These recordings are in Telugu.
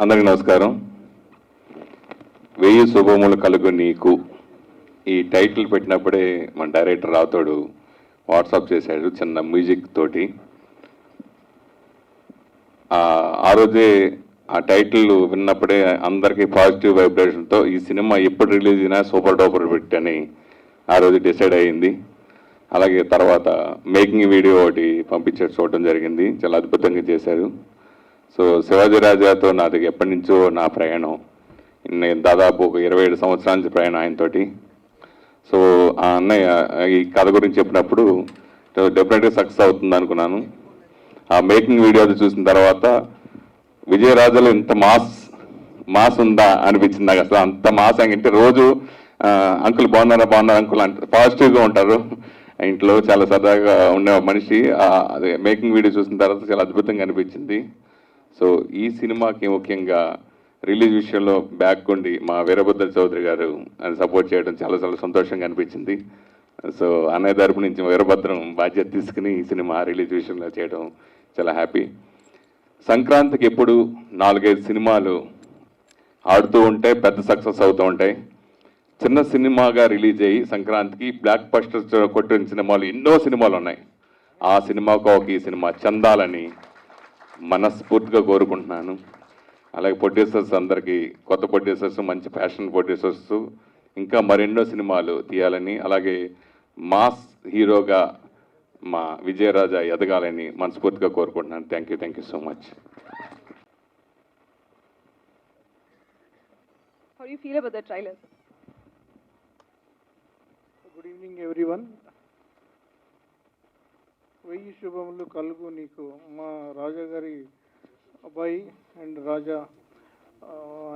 అందరికీ నమస్కారం. వెయ్యి శుభములు కలుగు నీకు ఈ టైటిల్ పెట్టినప్పుడే మన డైరెక్టర్ రావుతోడు వాట్సాప్ చేశాడు చిన్న మ్యూజిక్ తోటి. ఆ రోజే ఆ టైటిల్ విన్నప్పుడే అందరికీ పాజిటివ్ వైబ్రేషన్తో ఈ సినిమా ఎప్పుడు రిలీజ్ అయినా సూపర్ డూపర్ పెట్టని ఆ రోజు డిసైడ్ అయ్యింది. అలాగే తర్వాత మేకింగ్ వీడియో ఒకటి పంపించేసి చూడటం జరిగింది. చాలా అద్భుతంగా చేశారు. సో శివాజీ రాజాతో నాది ఎప్పటి నుంచో నా ప్రయాణం, నేను దాదాపు ఒక 27 సంవత్సరాల నుంచి ప్రయాణం ఆయనతోటి. సో ఆ అన్నయ్య ఈ కథ గురించి చెప్పినప్పుడు డెఫినెట్గా సక్సెస్ అవుతుంది అనుకున్నాను. ఆ మేకింగ్ వీడియో చూసిన తర్వాత విజయరాజులో ఇంత మాస్ ఉందా అనిపించింది నాకు. అసలు అంత మాస్ అంటే రోజు అంకుల్ బాగున్నారా అంకుల్ అంటే పాజిటివ్గా ఉంటారు ఇంట్లో, చాలా సరదాగా ఉండే మనిషి. అదే మేకింగ్ వీడియో చూసిన తర్వాత చాలా అద్భుతంగా అనిపించింది. సో ఈ సినిమాకి ముఖ్యంగా రిలీజ్ విషయంలో బ్యాక్ ఉండి మా వీరభద్ర చౌదరి గారు అని సపోర్ట్ చేయడం చాలా చాలా సంతోషంగా అనిపించింది. సో అన్నయ్య తరపు నుంచి వీరభద్రం బాధ్యత తీసుకుని ఈ సినిమా రిలీజ్ విషయంలో చేయడం చాలా హ్యాపీ. సంక్రాంతికి ఎప్పుడు 4-5 సినిమాలు ఆడుతూ ఉంటే పెద్ద సక్సెస్ అవుతూ ఉంటాయి. చిన్న సినిమాగా రిలీజ్ అయ్యి సంక్రాంతికి బ్లాక్ బస్టర్స్ కొట్టిన సినిమాలు ఎన్నో సినిమాలు ఉన్నాయి. ఆ సినిమాకు ఈ సినిమా చెందాలని మనస్ఫూర్తిగా కోరుకుంటున్నాను. అలాగే ప్రొడ్యూసర్స్ అందరికీ, కొత్త ప్రొడ్యూసర్స్, మంచి ఫ్యాషన్ ప్రొడ్యూసర్స్ ఇంకా మరెన్నో సినిమాలు తీయాలని, అలాగే మాస్ హీరోగా మా విజయరాజా ఎదగాలని మనస్ఫూర్తిగా కోరుకుంటున్నాను. Thank you so much. How do you feel about the trailer? Good evening everyone. వెయ్యి శుభములు కలుగు నీకు మా రాజా గారి అబ్బాయి అండ్ రాజా.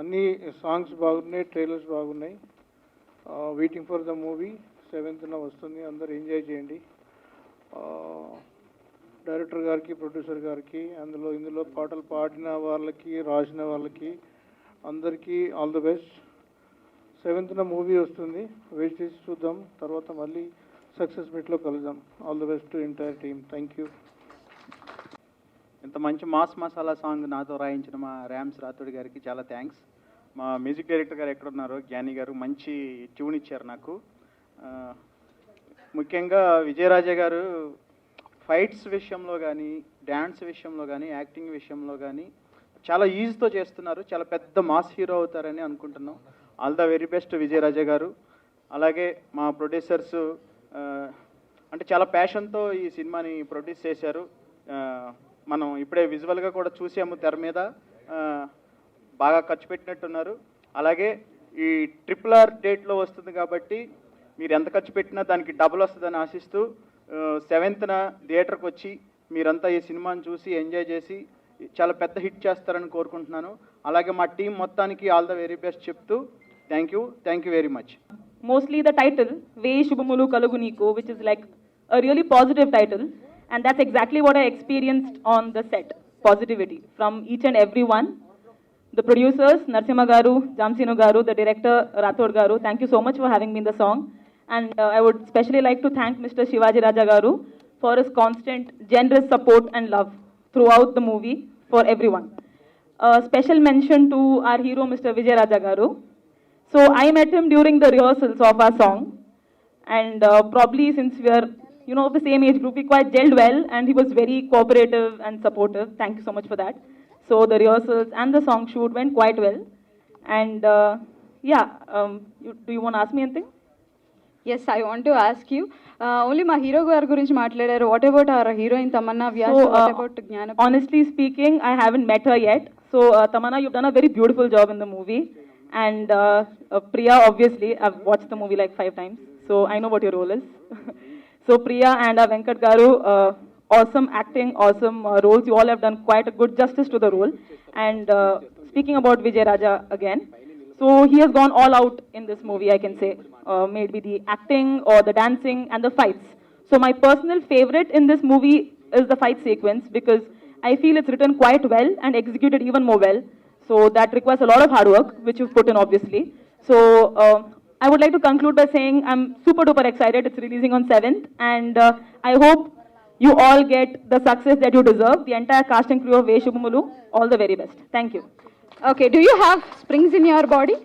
అన్ని సాంగ్స్ బాగున్నాయి, ట్రైలర్స్ బాగున్నాయి. Waiting for the movie 7th వస్తుంది, అందరు ఎంజాయ్ చేయండి. డైరెక్టర్ గారికి, ప్రొడ్యూసర్ గారికి, ఇందులో పాటలు పాడిన వాళ్ళకి, రాసిన వాళ్ళకి అందరికీ all the best. 7th movie వస్తుంది, వెయిట్ చేసి చూద్దాం. తర్వాత మళ్ళీ సక్సెస్ మీట్లో కలుద్దాం. All the best to entire team. Thank you. ఇంత మంచి మాస్ మసాలా సాంగ్ నాతో రాయించిన మా ర్యామ్స్ రాథోడ్ గారికి చాలా థ్యాంక్స్. మా మ్యూజిక్ డైరెక్టర్ గారు ఎక్కడున్నారో, జ్ఞాని గారు మంచి ట్యూన్ ఇచ్చారు నాకు. ముఖ్యంగా విజయరాజా గారు ఫైట్స్ విషయంలో కానీ, డ్యాన్స్ విషయంలో కానీ, యాక్టింగ్ విషయంలో కానీ చాలా ఈజీతో చేస్తున్నారు. చాలా పెద్ద మాస్ హీరో అవుతారని అనుకుంటున్నాం. All the very best Vijayaraja గారు. అలాగే మా ప్రొడ్యూసర్స్ అంటే చాలా ప్యాషన్తో ఈ సినిమాని ప్రొడ్యూస్ చేశారు. మనం ఇప్పుడే విజువల్గా కూడా చూసాము, తెర మీద బాగా ఖర్చు పెట్టినట్టున్నారు. అలాగే ఈ RRR డేట్లో వస్తుంది కాబట్టి మీరు ఎంత ఖర్చు పెట్టినా దానికి డబుల్ వస్తుందని ఆశిస్తూ 7th థియేటర్కి వచ్చి మీరంతా ఈ సినిమాని చూసి ఎంజాయ్ చేసి చాలా పెద్ద హిట్ చేస్తారని కోరుకుంటున్నాను. అలాగే మా టీం మొత్తానికి ఆల్ ద వెరీ బెస్ట్ చెప్తూ thank you very much. Mostly the title, Veyi Shubhamulu Kalugu Neeku, which is like a really positive title, and that's exactly what I experienced on the set. Positivity from each and every one. The producers, Narsimha Garu, Jamsinu Garu, the director, Rathod Garu, thank you so much for having me in the song. And I would especially like to thank Mr. Shivaji Raja Garu for his constant, generous support and love throughout the movie for everyone. Special mention to our hero, Mr. Vijay Raja Garu. So I met him during the rehearsals of our song, and probably since we are, of the same age group, we quite gelled well, and he was very cooperative and supportive. Thank you so much for that. So the rehearsals and the song shoot went quite well, and do you want to ask me anything? Yes, I want to ask you. Only my hero garu gurinchi maatlaడారు. What about our heroine Tamanna Vyas? What about Gnana? Honestly speaking, I haven't met her yet. So Tamanna, you've done a very beautiful job in the movie. And Priya, obviously, I've watched the movie like 5 times, so I know what your role is. So Priya and Venkat Garu, awesome acting, awesome roles. You all have done quite a good justice to the role. And speaking about Vijay Raja again, so he has gone all out in this movie, I can say. Maybe the acting or the dancing and the fights. So my personal favorite in this movie is the fight sequence, because I feel it's written quite well and executed even more well. So that requires a lot of hard work, which you've put in, obviously. So I would like to conclude by saying I'm super duper excited. It's releasing on 7th, and I hope you all get the success that you deserve. The entire cast and crew of Veyi Shubhamulu, all the very best. Thank you. Okay, do you have springs in your body?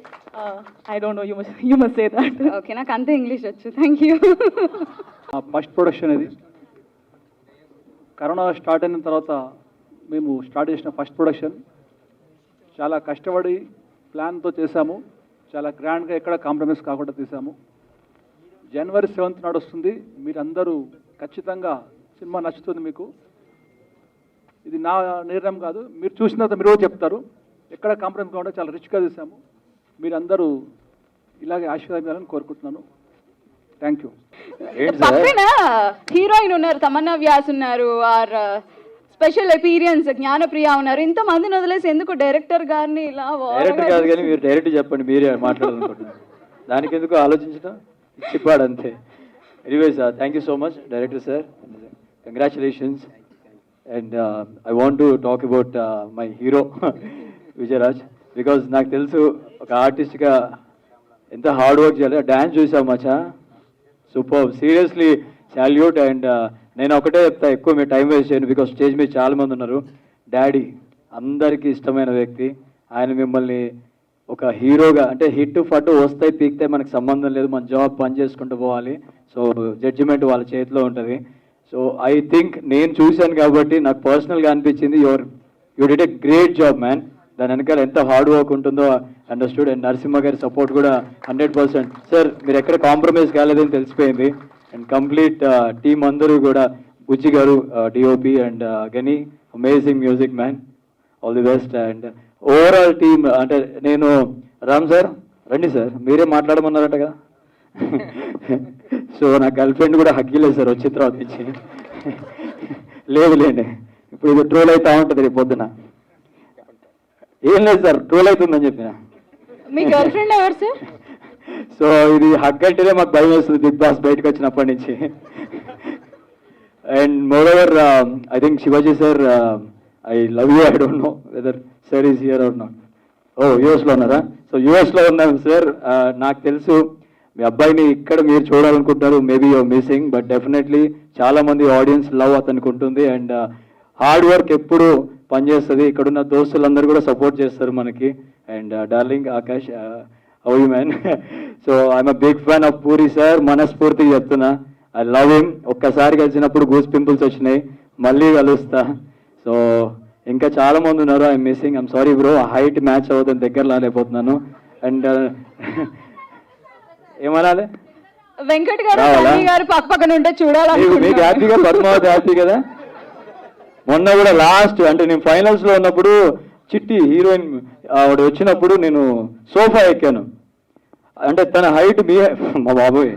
I don't know, you must say that. Okay, నాకు అంతే ఇంగ్లీష్ వచ్చు. Thank you. ఫస్ట్ ప్రొడక్షన్ ఇది. కరోనా స్టార్ట్ అయిన తర్వాత మేము స్టార్ట్ చేసిన ఫస్ట్ ప్రొడక్షన్. చాలా కష్టపడి ప్లాన్తో చేశాము. చాలా గ్రాండ్గా ఎక్కడ కాంప్రమైజ్ కాకుండా తీసాము. జనవరి 7th నాడు వస్తుంది. మీరందరూ ఖచ్చితంగా సినిమా నచ్చుతుంది మీకు. ఇది నా నిర్ణయం కాదు, మీరు చూసిన తర్వాత మీరు కూడా చెప్తారు. ఎక్కడ కాంప్రమైజ్ కాకుండా చాలా రిచ్గా తీసాము. మీరందరూ ఇలాగే ఆశీర్వాదాలని కోరుకుంటున్నాను. Thank you. పక్కన హీరోయిన్ ఉన్నారు, తమన్నా వ్యాస్ ఉన్నారు, ఆర్ స్పెషల్ అపీరియన్స్ జ్ఞానప్రియ ఉన్నారు. ఇంతమందిని వదిలేసి ఎందుకు డైరెక్టర్ గారిని ఇలా డైరెక్టర్ కాదు కానీ మీరు డైరెక్ట్ చెప్పండి, మీరే మాట్లాడాలనుకుంటున్నారు. దానికి ఎందుకు ఆలోచించడం, చెప్పాడు అంతే. Anyways thank you so much director sir, congratulations. And I want to talk about my hero Vijayaraj. Because నాకు తెలుసు ఒక ఆర్టిస్ట్గా ఎంత హార్డ్ వర్క్ చేయాలి. డ్యాన్స్ చూసాం మచ్చా, సూపర్, సీరియస్లీ సాల్యూట్. అండ్ నేను ఒకటే చెప్తా, ఎక్కువ మీరు టైం వేస్ట్ చేయను, బికాస్ స్టేజ్ మీద చాలా మంది ఉన్నారు. డాడీ అందరికీ ఇష్టమైన వ్యక్తి. ఆయన మిమ్మల్ని ఒక హీరోగా, అంటే హిట్ ఫట్ వస్తాయి పీక్తాయి మనకు సంబంధం లేదు, మన జాబ్ పని చేసుకుంటూ పోవాలి. సో జడ్జిమెంట్ వాళ్ళ చేతిలో ఉంటుంది. సో ఐ థింక్ నేను చూశాను కాబట్టి నాకు పర్సనల్గా అనిపించింది, you did a great job man. దాని వెనకాల ఎంత హార్డ్ వర్క్ ఉంటుందో అండర్స్టూడ్. అండ్ నరసింహ గారి సపోర్ట్ కూడా 100%. సార్ మీరు ఎక్కడ కాంప్రమైజ్ కాలేదని తెలిసిపోయింది. అండ్ కంప్లీట్ టీమ్ అందరూ కూడా, బుజ్జి గారు డిఓపి అండ్ గని, amazing music man, all the best. And overall team, అంటే నేను రామ్ సార్ రండి సార్, మీరే మాట్లాడమన్నారట కదా. సో నా గర్ల్ ఫ్రెండ్ కూడా హగ్గీలేదు సార్ వచ్చిన తర్వాత నుంచి. లేదులేండి, ఇప్పుడు ఇది ట్రోల్ అవుతా ఉంటుంది రేపు పొద్దున. ఏం లేదు సార్, ట్రోల్ అవుతుందని చెప్పిన. మీ గర్ల్ ఫ్రెండ్ ఎవరు సార్? సో ఇది హగ్ అంటేనే మాకు భయం వేస్తుంది బిగ్ బాస్ బయటకు వచ్చినప్పటి నుంచి. And moreover I think Shivaji sir, I love you. I don't know whether sir is here or not. Oh యూఎస్లో ఉన్నారా? సో యూఎస్లో ఉన్నాం సార్. నాకు తెలుసు మీ అబ్బాయిని ఇక్కడ మీరు చూడాలనుకుంటారు, maybe you're missing, but definitely చాలా మంది ఆడియన్స్ లవ్ అతనికి ఉంటుంది. అండ్ హార్డ్ వర్క్ ఎప్పుడు పనిచేస్తుంది. ఇక్కడున్న దోస్తులందరూ కూడా సపోర్ట్ చేస్తారు మనకి. And darling Akash, how you man? So I'm a big fan of Puri sir, మనస్ఫూర్తిగా చెప్తున్నా. I love him. ఒక్కసారి కలిసినప్పుడు గూస్ పింపుల్స్ వచ్చినాయి, మళ్ళీ కలుస్తా. సో ఇంకా చాలా మంది ఉన్నారు, I'm missing. I'm sorry bro, height match అవుతుంది, దగ్గర రాలేకపోతున్నాను. అండ్ ఏమనాలి, వెంకట్ గారు, రావాలా? సన్నీ గారు పక్క పక్కన ఉంటే మీకు చూడాలనుకుంటున్నాను. హ్యాపీగా, పద్మావతి హ్యాపీ కదా? మొన్న కూడా లాస్ట్, అంటే నేను ఫైనల్స్ లో ఉన్నప్పుడు చిట్టి హీరోయిన్ ఆవిడ వచ్చినప్పుడు నేను సోఫా ఎక్కాను. అంటే తన హైట్ మా బాబోయ్,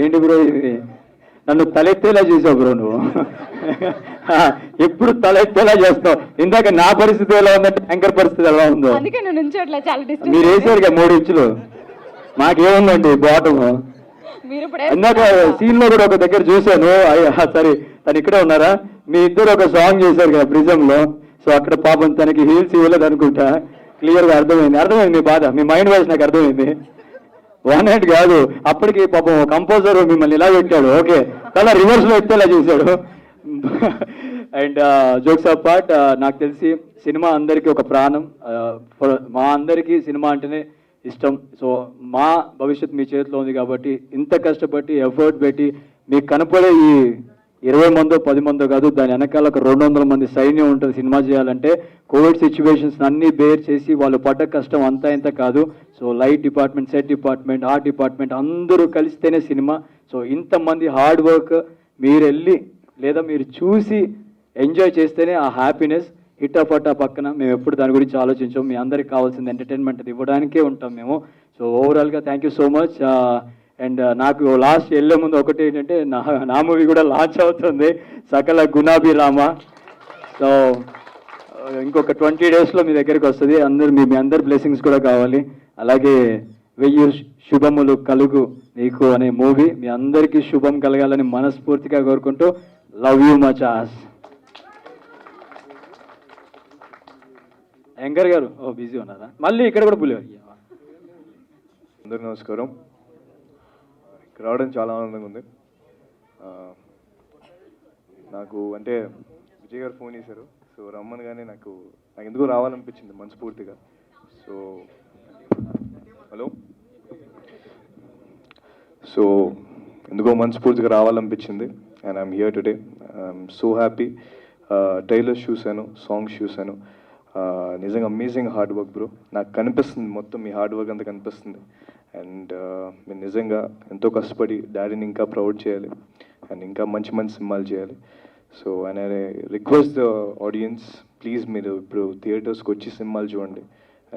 ఏంటి బ్రో ఇది, నన్ను తలెత్తేలా చేసావు బ్రో నువ్వు. ఎప్పుడు తలెత్తేలా చేస్తావు. ఇందాక నా పరిస్థితి ఎలా ఉందంటే యాంకర్ పరిస్థితి ఎలా ఉందో. అందుకే నేను నుంచోట్లే, చాలా డిస్టెన్స్. మీరు వేసారు కదా 3 ఇంచులు, మాకేముందండి బాటమ్. మీరు ఇప్పుడు ఇందాక సీన్ లో కూడా ఒక దగ్గర చూశాను, సారీ తను ఇక్కడే ఉన్నారా, మీ ఇద్దరు ఒక సాంగ్ చేశారు కదా ప్రిజం లో. సో అక్కడ పాపం తనకి హీల్స్ ఇవ్వలేదు అనుకుంటా. క్లియర్ గా అర్థమైంది మీ బాధ, మీ మైండ్ వాయిస్ నాకు అర్థమైంది. 1 నైట్ కాదు, అప్పటికి పాపం కంపోజర్ మిమ్మల్ని ఇలా పెట్టాడు, ఓకే చాలా రివర్స్ లో ఎత్తేలా చేశాడు. అండ్ జోక్స్ ఆఫ్ పార్ట్, నాకు తెలిసి సినిమా అందరికీ ఒక ప్రాణం. మా అందరికీ సినిమా అంటేనే ఇష్టం. సో మా భవిష్యత్ మీ చేతిలో ఉంది కాబట్టి ఇంత కష్టపడి ఎఫర్ట్ పెట్టి మీకు కనపడే ఈ 20 మందో 10 మందో కాదు, దాని వెనకాల ఒక 200 మంది సైన్యం ఉంటుంది సినిమా చేయాలంటే. కోవిడ్ సిచ్యువేషన్స్ అన్ని బేర్ చేసి వాళ్ళు పడ్డ కష్టం అంతా ఇంత కాదు. So light department, set department, art department అందరూ కలిస్తేనే సినిమా. సో ఇంతమంది హార్డ్ వర్క్ మీరు వెళ్ళి లేదా మీరు చూసి ఎంజాయ్ చేస్తేనే ఆ హ్యాపీనెస్. హిట్టా పక్కన మేము ఎప్పుడు దాని గురించి ఆలోచించాం. మీ అందరికి కావాల్సింది ఎంటర్టైన్మెంట్ అది ఇవ్వడానికే ఉంటాం మేము. సో ఓవరాల్గా thank you so much. And నాకు లాస్ట్ వెళ్ళే ముందు ఒకటి ఏంటంటే, నా మూవీ కూడా లాంచ్ అవుతుంది, సకల గులాబీ రామ. సో ఇంకొక 20 డేస్లో మీ దగ్గరికి వస్తుంది. మీ అందరి బ్లెస్సింగ్స్ కూడా కావాలి. అలాగే 1000 శుభములు కలుగు నీకు అనే మూవీ మీ అందరికీ శుభం కలగాలని మనస్ఫూర్తిగా కోరుకుంటూ, లవ్ యూ మచ్ ఆస్. యాంకర్ గారు బిజీ ఉన్నారా? మళ్ళీ ఇక్కడ కూడా పులి. అందరికీ నమస్కారం. ఇక్కడ రావడం చాలా ఆనందంగా ఉంది. నాకు అంటే విజయ్ గారు ఫోన్ చేశారు, సో రమ్మనగానే నాకు ఎందుకో రావాలనిపించింది మనస్ఫూర్తిగా. సో హలో, సో ఎందుకో మనస్ఫూర్తిగా రావాలనిపించింది and I'm here today. I'm so happy. Trailers చూశాను, సాంగ్స్ చూశాను. నిజంగా అమేజింగ్ హార్డ్ వర్క్ బ్రో. నాకు కనిపిస్తుంది మొత్తం మీ హార్డ్ వర్క్ అంతా కనిపిస్తుంది. అండ్ మీరు నిజంగా ఎంతో కష్టపడి డాడీని ఇంకా ప్రౌడ్ చేయాలి అండ్ ఇంకా మంచి మంచి సినిమాలు చేయాలి. So and I request the audience, please మీరు ఇప్పుడు థియేటర్స్కి వచ్చి సినిమాలు చూడండి.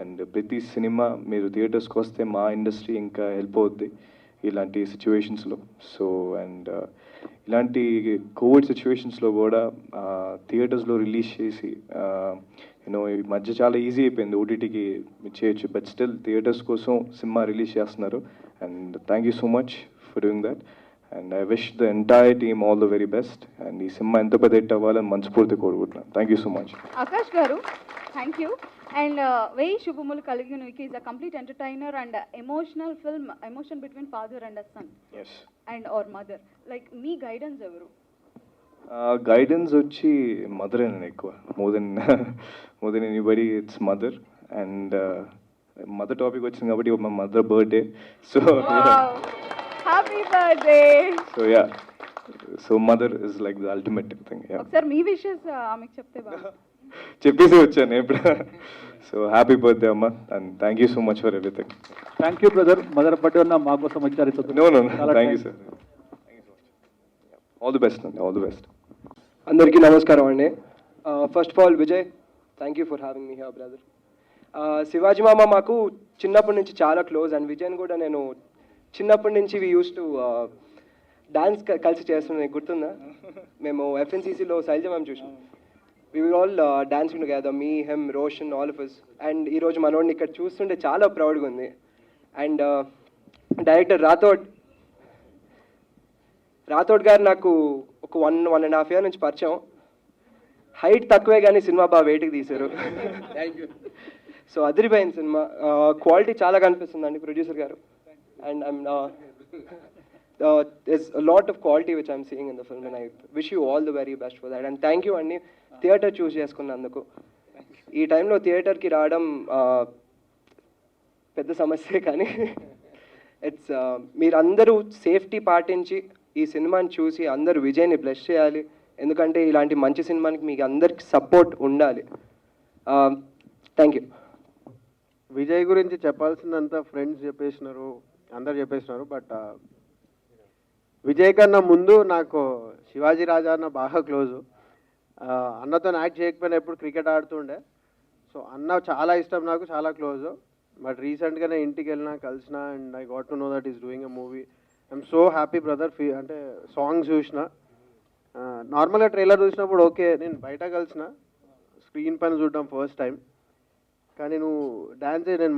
అండ్ ప్రతి సినిమా మీరు థియేటర్స్కి వస్తే మా ఇండస్ట్రీ ఇంకా హెల్ప్ అవుద్ది ఇలాంటి సిచ్యువేషన్స్లో. సో అండ్ ఇలాంటి కోవిడ్ సిచ్యువేషన్స్లో కూడా థియేటర్స్లో రిలీజ్ చేసి యూనో ఈ మధ్య చాలా ఈజీ అయిపోయింది ఓటీటీకి చేయొచ్చు, బట్ స్టిల్ థియేటర్స్ కోసం సినిమా రిలీజ్ చేస్తున్నారు. And thank you so much for doing that. And I wish the entire team all the very best. And ఈ సినిమా ఎంత పెద్ద హిట్ అవ్వాలని మనస్ఫూర్తి కోరుకుంటున్నాను. Thank you so much. Akash garu, thank you. And వెయ్యి శుభములు కలిగినకి is a complete entertainer and emotional film, emotion between father and son as and or mother. Like మీ గైడెన్స్ ఎవరు? గైడెన్స్ వచ్చి మదరే నేను ఎక్కువ, more than anybody it's mother. And mother topic వచ్చింది కాబట్టి మా mother birthday. So happy birthday. So yeah, so mother is like the ultimate thing. ఒకసారి మీ విషెస్ ఆమెకు చెప్తే బాగా. చెప్పేసి వచ్చాను ఇప్పుడు. సో హ్యాపీ బర్త్డే అమ్మ and thank you so much for everything. Thank you brother. Mother birthday ఉన్న మా కోసం వచ్చారు. No thank you sir. All the best అండి, ఆల్ ది బెస్ట్. అందరికీ నమస్కారం అండి. First of all Vijay, thank you for having me here brother. Shivaji మామ మాకు చిన్నప్పటి నుంచి చాలా క్లోజ్ అండ్ విజయ్ని కూడా నేను చిన్నప్పటి నుంచి వి యూస్ టు డాన్స్ కలిసి చేస్తున్నాను. గుర్తుందా? మేము ఎఫ్ఎన్సీసీలో శైలజ మ్యామ్ చూసాం. We will all dancing together, మీ హెమ్ Roshan all of us. And ఈరోజు మనోడిని ఇక్కడ చూస్తుంటే చాలా ప్రౌడ్గా ఉంది. అండ్ డైరెక్టర్ రాథోడ్ గారు నాకు ఒక 1.5 year నుంచి పరిచయం. హైట్ తక్కువే కానీ సినిమా బాగా వెయిట్కి తీశారు. Thank you. సో అదిరిపోయింది సినిమా. క్వాలిటీ చాలా కనిపిస్తుందండి producer garu. And I'm there's a lot of quality which I'm seeing in the film and I wish you all the very best for that. And thank you అండి థియేటర్ చూస్ చేసుకున్నందుకు. ఈ టైంలో థియేటర్కి రావడం పెద్ద సమస్యే, కానీ ఇట్స్ మీరందరూ సేఫ్టీ పాటించి ఈ సినిమాని చూసి అందరూ విజయ్ని బ్లెస్ చేయాలి. ఎందుకంటే ఇలాంటి మంచి సినిమాకి మీకు అందరికి సపోర్ట్ ఉండాలి. Thank you. విజయ్ గురించి చెప్పాల్సిందంతా ఫ్రెండ్స్ చెప్పేసినారు, అందరు చెప్పేసినారు. బట్ విజయ్ కన్నా ముందు నాకు శివాజీ రాజా అన్న బాగా క్లోజు. అన్నతో యాక్ట్ చేయకపోయినా ఎప్పుడు క్రికెట్ ఆడుతుండే. సో అన్న చాలా ఇష్టం నాకు, చాలా క్లోజు. బట్ రీసెంట్గానే ఇంటికి వెళ్ళినా కలిసిన and I got to know that is doing a movie. I'm so happy brother. అంటే సాంగ్స్ చూసిన, నార్మల్గా ట్రైలర్ చూసినప్పుడు ఓకే, నేను బయట కలిసిన స్క్రీన్ పైన చూడడం ఫస్ట్ టైం. కానీ నువ్వు డ్యాన్స్ నేను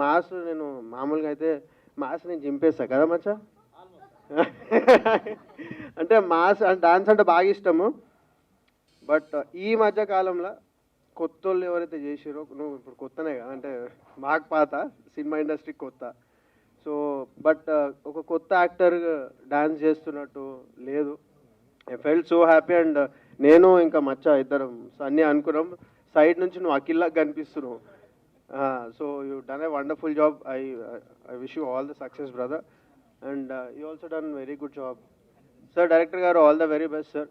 నేను మామూలుగా అయితే నేను చింపేస్తా కదా మచ్చా. అంటే డాన్స్ అంటే బాగా ఇష్టము. బట్ ఈ మధ్య కాలంలో కొత్త వాళ్ళు ఎవరైతే చేసారో, నువ్వు ఇప్పుడు కొత్తనే కదా, అంటే మాకు పాత సినిమా ఇండస్ట్రీ కొత్త. సో బట్ ఒక కొత్త యాక్టర్ డాన్స్ చేస్తున్నట్టు లేదు. I felt so happy. And నేను ఇంకా మచ్చా ఇద్దరం అన్నీ అనుకున్నాం, సైడ్ నుంచి నువ్వు అఖిల్లాగా కనిపిస్తున్నావు. So you done a wonderful job. I wish you all the success brother. And you also done very good job sir. Director garu all the very best sir.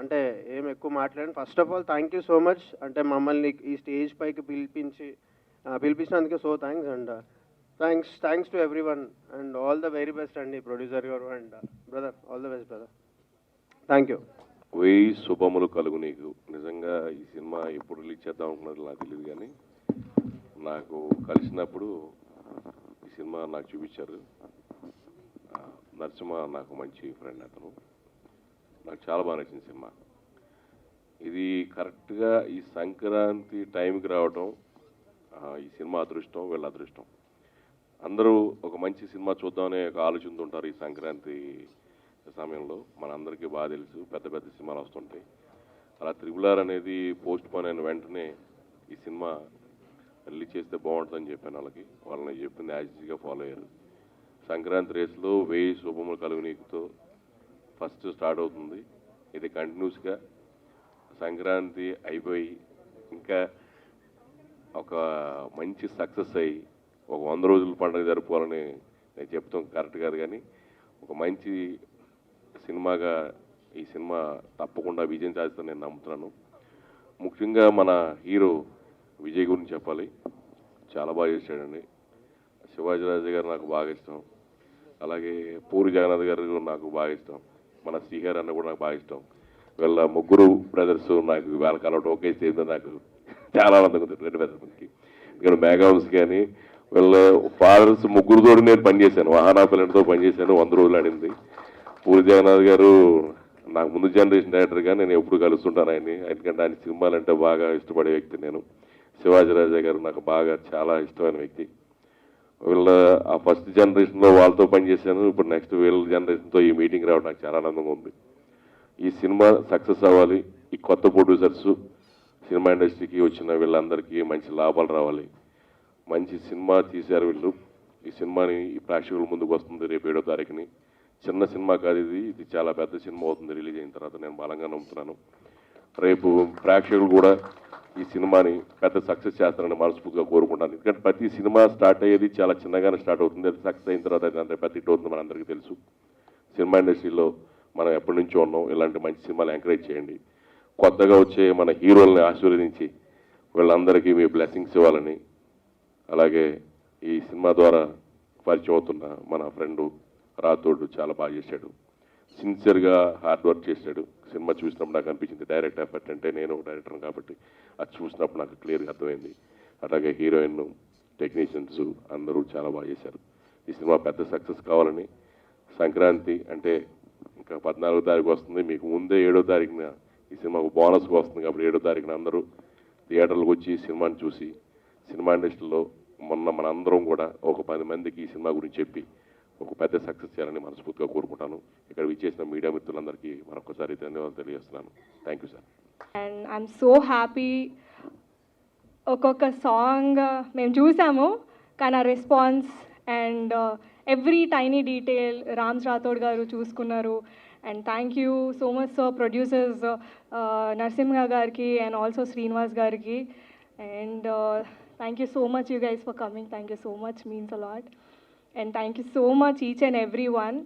అంటే ఏం ఎక్కువ మాట్లాడండి. First of all thank you so much. అంటే మమ్మల్ని ఈ స్టేజ్ పైకి పిలిపించినందుకే so thanks. And thanks to everyone and all the very best అండి producer garu and brother. All the best brother. Thank you. వెయ్యి శుభములు కలుగు నీకు. నిజంగా ఈ సినిమా ఎప్పుడు రిలీజ్ చేద్దాం అనుకున్నది నాకు తెలియదు, కానీ నాకు కలిసినప్పుడు ఈ సినిమా నాకు చూపించారు. నరసింహ నాకు మంచి ఫ్రెండ్, అతను నాకు చాలా బాగా నచ్చింది సినిమా. ఇది కరెక్ట్గా ఈ సంక్రాంతి టైంకి రావడం ఈ సినిమా అదృష్టం, వీళ్ళ అదృష్టం. అందరూ ఒక మంచి సినిమా చూద్దామనే ఒక ఆలోచనతో ఉంటారు. ఈ సంక్రాంతి సమయంలో మనందరికీ బాగా తెలుసు పెద్ద పెద్ద సినిమాలు వస్తుంటాయి. అలా RRR అనేది పోస్ట్ పోన్ అయిన వెంటనే ఈ సినిమా రిలీజ్ చేస్తే బాగుంటుందని చెప్పాను వాళ్ళకి. వాళ్ళని చెప్పింది యాజిటీగా ఫాలో అయ్యారు. సంక్రాంతి రేస్లో వెయ్యి శుభములు కలుగు నీకుతో ఫస్ట్ స్టార్ట్ అవుతుంది. ఇది కంటిన్యూస్గా సంక్రాంతి అయిపోయి ఇంకా ఒక మంచి సక్సెస్ అయ్యి ఒక 100 రోజుల పండుగ జరుపుకోవాలని నేను చెప్తాం కరెక్ట్ కాదు, కానీ ఒక మంచి సినిమాగా ఈ సినిమా తప్పకుండా విజయం సాధిస్తుందని నేను నమ్ముతున్నాను. ముఖ్యంగా మన హీరో విజయ్ గురించి చెప్పాలి. చాలా బాగా చేశాడండి. శివాజీరాజు గారు నాకు బాగా ఇష్టం, అలాగే పూరి జగన్నాథ్ గారు నాకు బాగా ఇష్టం, మన శ్రీహర్ అన్న కూడా నాకు బాగా ఇష్టం. వీళ్ళ ముగ్గురు బ్రదర్స్ నాకు వాళ్ళ కలవటం ఒకే స్టేజ్ నాకు చాలా ఆనందంగా ఉంది. 2 బ్రదర్స్కి ఇక్కడ మెగాహౌస్ కానీ వీళ్ళ ఫాదర్స్ ముగ్గురుతో నేను పనిచేశాను, వాహనా పిల్లలతో పనిచేశాను. 100 రోజులు ఆడింది. పూరి జగన్నాథ్ గారు నాకు ముందు జనరేషన్ డైరెక్టర్గా నేను ఎప్పుడు కలుస్తుంటాను ఆయన్ని, ఎందుకంటే ఆయన సినిమాలంటే బాగా ఇష్టపడే వ్యక్తి నేను. శివాజీరాజా గారు నాకు బాగా చాలా ఇష్టమైన వ్యక్తి. వీళ్ళ ఆ ఫస్ట్ జనరేషన్లో వాళ్ళతో పనిచేశాను. ఇప్పుడు నెక్స్ట్ వీళ్ళ జనరేషన్తో ఈ మీటింగ్ రావడం నాకు చాలా ఆనందంగా ఉంది. ఈ సినిమా సక్సెస్ అవ్వాలి. ఈ కొత్త ప్రొడ్యూసర్స్ సినిమా ఇండస్ట్రీకి వచ్చిన వీళ్ళందరికీ మంచి లాభాలు రావాలి. మంచి సినిమా తీశారు వీళ్ళు. ఈ సినిమాని ఈ ప్రేక్షకుల ముందుకు వస్తుంది రేపు 7వ తారీఖుని. చిన్న సినిమా కాదు ఇది, ఇది చాలా పెద్ద సినిమా అవుతుంది రిలీజ్ అయిన తర్వాత, నేను బలంగా నమ్ముతున్నాను. రేపు ప్రేక్షకులు కూడా ఈ సినిమాని పెద్ద సక్సెస్ చేస్తారని మనస్ఫూర్తిగా కోరుకుంటాను. ఎందుకంటే ప్రతి సినిమా స్టార్ట్ అయ్యేది చాలా చిన్నగానే స్టార్ట్ అవుతుంది, అది సక్సెస్ అయిన తర్వాత అది పెద్ద హిట్ అవుతుంది మనందరికీ తెలుసు. సినిమా ఇండస్ట్రీలో మనం ఎప్పటి నుంచో ఉన్నాం, ఇలాంటి మంచి సినిమాలు ఎంకరేజ్ చేయండి. కొత్తగా వచ్చే మన హీరోల్ని ఆశీర్వదించి వీళ్ళందరికీ మీ బ్లెస్సింగ్స్ ఇవ్వాలని, అలాగే ఈ సినిమా ద్వారా పరిచయం అవుతున్న మన ఫ్రెండు రాథోడ్ చాలా బాగా చేశాడు, సిన్సియర్గా హార్డ్ వర్క్ చేశాడు. సినిమా చూసినప్పుడు నాకు అనిపించింది డైరెక్ట్ ఎఫర్ట్ అంటే, నేను డైరెక్టర్ కాబట్టి అది చూసినప్పుడు నాకు క్లియర్గా అర్థమైంది. అలాగే హీరోయిన్, టెక్నీషియన్స్ అందరూ చాలా బాగా చేశారు. ఈ సినిమా పెద్ద సక్సెస్ కావాలని, సంక్రాంతి అంటే ఇంకా 14వ తారీఖు వస్తుంది, మీకు ముందే 7వ తారీఖున ఈ సినిమాకు బోనస్గా వస్తుంది కాబట్టి 7వ తారీఖున అందరూ థియేటర్లకు వచ్చి సినిమాని చూసి సినిమా ఇండస్ట్రీలో మనందరం కూడా ఒక 10 మందికి ఈ సినిమా గురించి చెప్పి ఒక పెద్ద సక్సెస్ చేయాలని మనస్ఫూర్తిగా కోరుకుంటాను. ఇక్కడ విచ్చేసిన మీడియా మిత్రులందరికీ మరొకసారి ధన్యవాదాలు తెలియజేస్తున్నాను. Thank you sir. And I'm so happy. ఒక్కొక్క సాంగ్ మేము చూసాము, కానీ ఆ response and every tiny detail Rams Rathod గారు చూసుకున్నారు. And thank you so much sir, producers Narasimha గారికి అండ్ ఆల్సో శ్రీనివాస్ గారికి. And thank you so much you guys for coming. Thank you so much, means a lot. And thank you so much each and every one.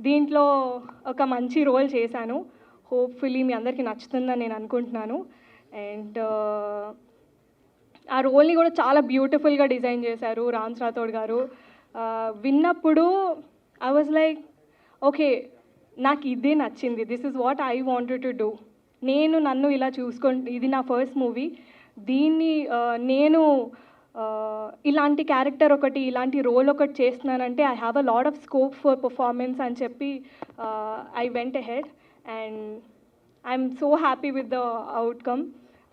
దీంట్లో ఒక మంచి రోల్ చేశాను, హోప్ఫుల్లీ మీ అందరికీ నచ్చుతుందని నేను అనుకుంటున్నాను. అండ్ ఆ రోల్ని కూడా చాలా బ్యూటిఫుల్గా డిజైన్ చేశారు రామ్స్ రాథోడ్ గారు. విన్నప్పుడు ఐ వాజ్ లైక్, ఓకే నాకు ఇదే నచ్చింది, this is what I wanted to do. నన్ను ఇలా ఇది నా ఫస్ట్ మూవీ, దీన్ని నేను ఇలాంటి క్యారెక్టర్ ఒకటి, ఇలాంటి రోల్ ఒకటి చేస్తున్నానంటే I have a lot of scope for performance అని చెప్పి I went ahead and I'm so happy with the outcome.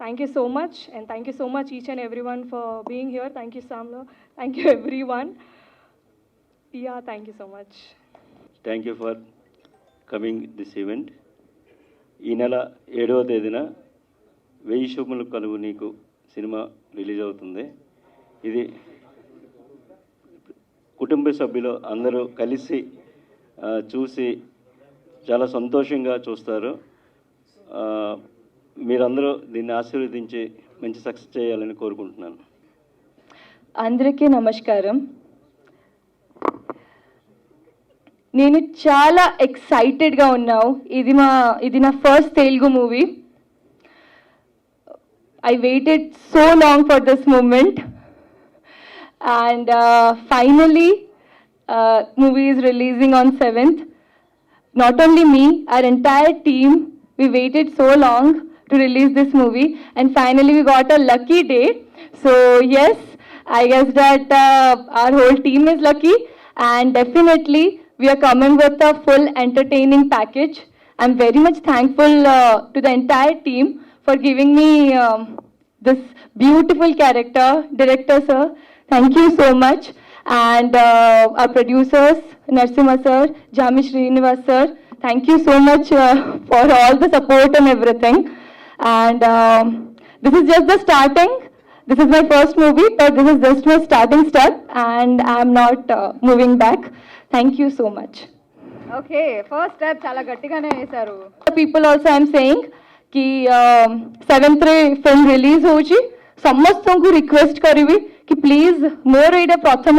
Thank you so much, and thank you so much each and everyone for being here. Thank you, Samlo. Thank you, everyone. Yeah, thank you so much. Thank you for coming this event. ఈ నెల 7వ తేదీన 1000 శుభములు కలుగు నీకు సినిమా రిలీజ్ అవుతుంది. ఇది కుటుంబ సభ్యులు అందరూ కలిసి చూసి చాలా సంతోషంగా చూస్తారు. మీరందరూ దీన్ని ఆశీర్వదించి మంచి సక్సెస్ చేయాలని కోరుకుంటున్నాను. అందరికీ నమస్కారం. నేను చాలా ఎక్సైటెడ్గా ఉన్నాను. ఇది నా first Telugu movie. I waited so long for this moment, and finally movie is releasing on 7th. Not only me, our entire team, we waited so long to release this movie, and finally we got a lucky day. So yes, I guess that our whole team is lucky, and definitely we are coming with a full entertaining package. I'm very much thankful to the entire team for giving me this beautiful character. Director sir, thank you so much. And our producers, Narsimha sir, Jami Srinivas sir, thank you so much for all the support and everything. And this is just the starting. This is my first movie, but this is just my starting step, and I'm not moving back. Thank you so much. Okay first step చాలా గట్టిగానే వేశారు. people also I'm saying कि 7th रे film release होची ସମସ୍ତଙ୍କୁ request କରିବି कि please ମୋର ଏଇଟା ପ୍ରଥମ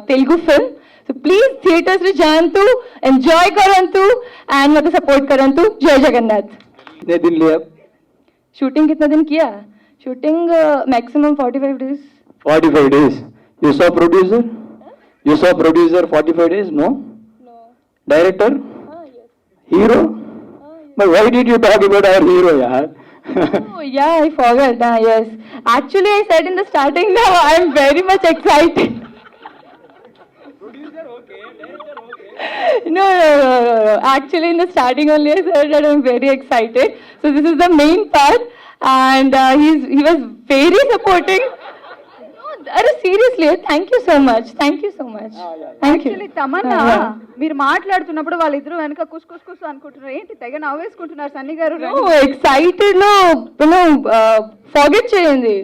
Telugu film, so please theaters ରେ ଯାଆନ୍ତୁ, enjoy କରନ୍ତୁ and ମୋତେ support କରନ୍ତୁ. जय जगन्नाथ. कितने दिन लिया? शूटिंग कितना दिन किया? Shooting maximum 45 days. 45 days. You saw producer? You saw producer 45 days? No? No. Director? Yes. Hero? But why did you talk about our hero, yaar? Oh, yeah, I forgot. Yes. Actually, I said in the starting now, I'm very much excited. No. Actually, in the starting only, I said that I'm very excited. So this is the main part, and he was very supporting. No, seriously, thank you so much. Thank you so much. Thank you. Actually Tamannaah మీరు మాట్లాడుతున్నప్పుడు వాళ్ళిద్దరూ వెనక కుస్ కుస్ కుస్ అనుకుంటున్నారు. ఏంటి తెగ నవ్వేసుకుంటున్నారు సన్నీ గారు? No, excited లో forget చేయండి.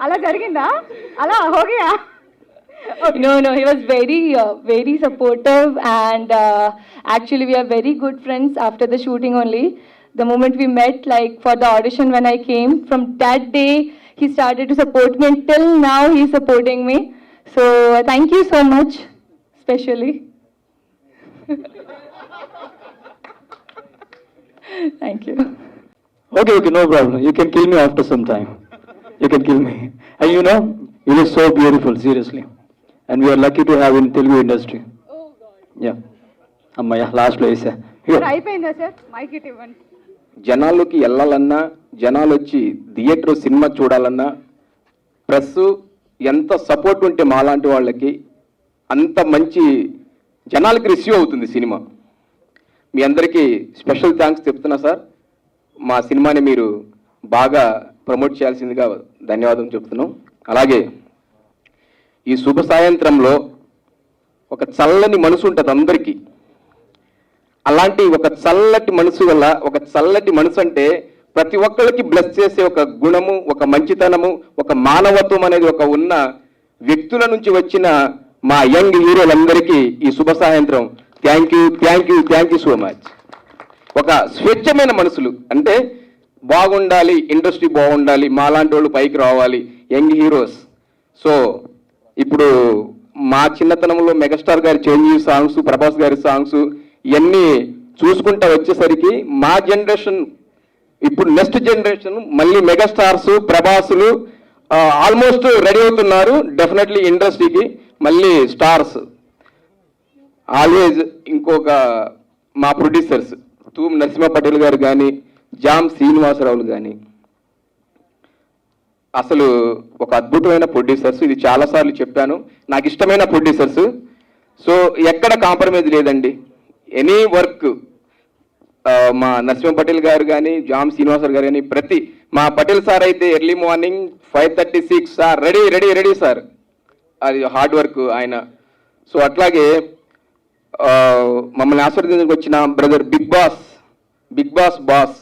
అలా జరిగిందా? అలా హోగయా? No, he was very supportive, and actually we are very good friends after the shooting only. The moment we met, like for the audition when I came, from that day he started to support me, and till now he's supporting me. So thank you so much, especially. Thank you. Okay, no problem. You can kill me after some time. You can kill me. And you know, you look so beautiful, seriously. And we are lucky to have in Telugu industry. Oh God. Yeah. Ammaya, last place. Sir అయిపోయిందా సార్? మైక్ ఇట్ ఇవ్వండి. జనాల్లోకి వెళ్ళాలన్నా, జనాలు వచ్చి థియేటర్ సినిమా చూడాలన్నా ప్రెస్ ఎంత సపోర్ట్ ఉంటే మాలాంటి వాళ్ళకి అంత మంచి జనాలకి రిసీవ్ అవుతుంది సినిమా. మీ అందరికీ స్పెషల్ థ్యాంక్స్ చెప్తున్నా సార్. మా సినిమాని మీరు బాగా ప్రమోట్ చేయాల్సిందిగా ధన్యవాదం చెప్తున్నాం. అలాగే ఈ శుభ సాయంత్రంలో ఒక చల్లని మనసు ఉంటుంది అందరికీ. అలాంటి ఒక చల్లటి మనసు వల్ల, ఒక చల్లటి మనసు అంటే ప్రతి ఒక్కరికి బ్లెస్ చేసే ఒక గుణము, ఒక మంచితనము, ఒక మానవత్వం అనేది ఒక ఉన్న వ్యక్తుల నుంచి వచ్చిన మా యంగ్ హీరోలందరికీ ఈ శుభ సాయంత్రం థ్యాంక్ యూ సో మచ్. ఒక స్వచ్ఛమైన మనసులు అంటే బాగుండాలి, ఇండస్ట్రీ బాగుండాలి, మాలాంటి వాళ్ళు పైకి రావాలి, యంగ్ హీరోస్. సో ఇప్పుడు మా చిన్నతనంలో మెగాస్టార్ గారి చిరంజీవి సాంగ్స్, ప్రభాస్ గారి సాంగ్స్ ఇవన్నీ చూసుకుంటా వచ్చేసరికి మా జనరేషన్, ఇప్పుడు నెక్స్ట్ జనరేషన్ మళ్ళీ మెగాస్టార్స్, ప్రభాసులు ఆల్మోస్ట్ రెడీ అవుతున్నారు. డెఫినెట్లీ ఇండస్ట్రీకి మళ్ళీ స్టార్స్. ఆల్వేజ్ ఇంకొక మా ప్రొడ్యూసర్స్ తూమ్ నరసింహ పటేల్ గారు కానీ, జామ్ శ్రీనివాసరావులు కానీ అసలు ఒక అద్భుతమైన ప్రొడ్యూసర్స్. ఇది చాలాసార్లు చెప్పాను, నాకు ఇష్టమైన ప్రొడ్యూసర్స్. సో ఎక్కడ కాంప్రమైజ్ లేదండి. ఎనీ వర్క్ మా నరసింహ పటేల్ గారు కానీ, జామ్ శ్రీనివాసరావు గారు కానీ, ప్రతి మా పటేల్ సార్ అయితే early morning 5:36 sir ready sir. అది హార్డ్ వర్క్ ఆయన. సో అట్లాగే మమ్మల్ని ఆశీర్వదించడానికి వచ్చిన brother Big Boss.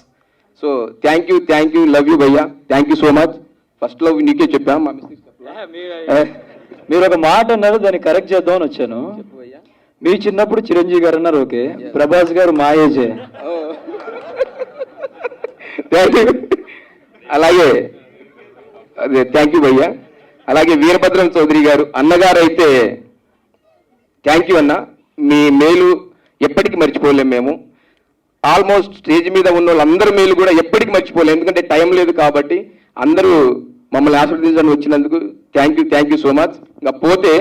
So thank you, love you bhaiya, thank you so much. First love నీకే చెప్పా, మా మిస్టేక్. మీరు ఒక మాట అన్నారు, దాన్ని కరెక్ట్ చేద్దామని వచ్చాను. మీ చిన్నప్పుడు చిరంజీవి గారు అన్నారు, ఓకే, ప్రభాస్ గారు మా ఏజే. అలాగే అదే థ్యాంక్ యూ భయ్యా. అలాగే వీరభద్రం చౌదరి గారు అన్నగారు అయితే థ్యాంక్ యూ అన్న. మీ మేలు ఎప్పటికీ మర్చిపోలేము మేము. ఆల్మోస్ట్ స్టేజ్ మీద ఉన్న వాళ్ళందరి మేలు కూడా ఎప్పటికీ మర్చిపోలేము, ఎందుకంటే టైం లేదు కాబట్టి. అందరూ మమ్మల్ని ఆశీర్వదించడానికి వచ్చినందుకు థ్యాంక్ యూ సో మచ్. ఇంకా పోతే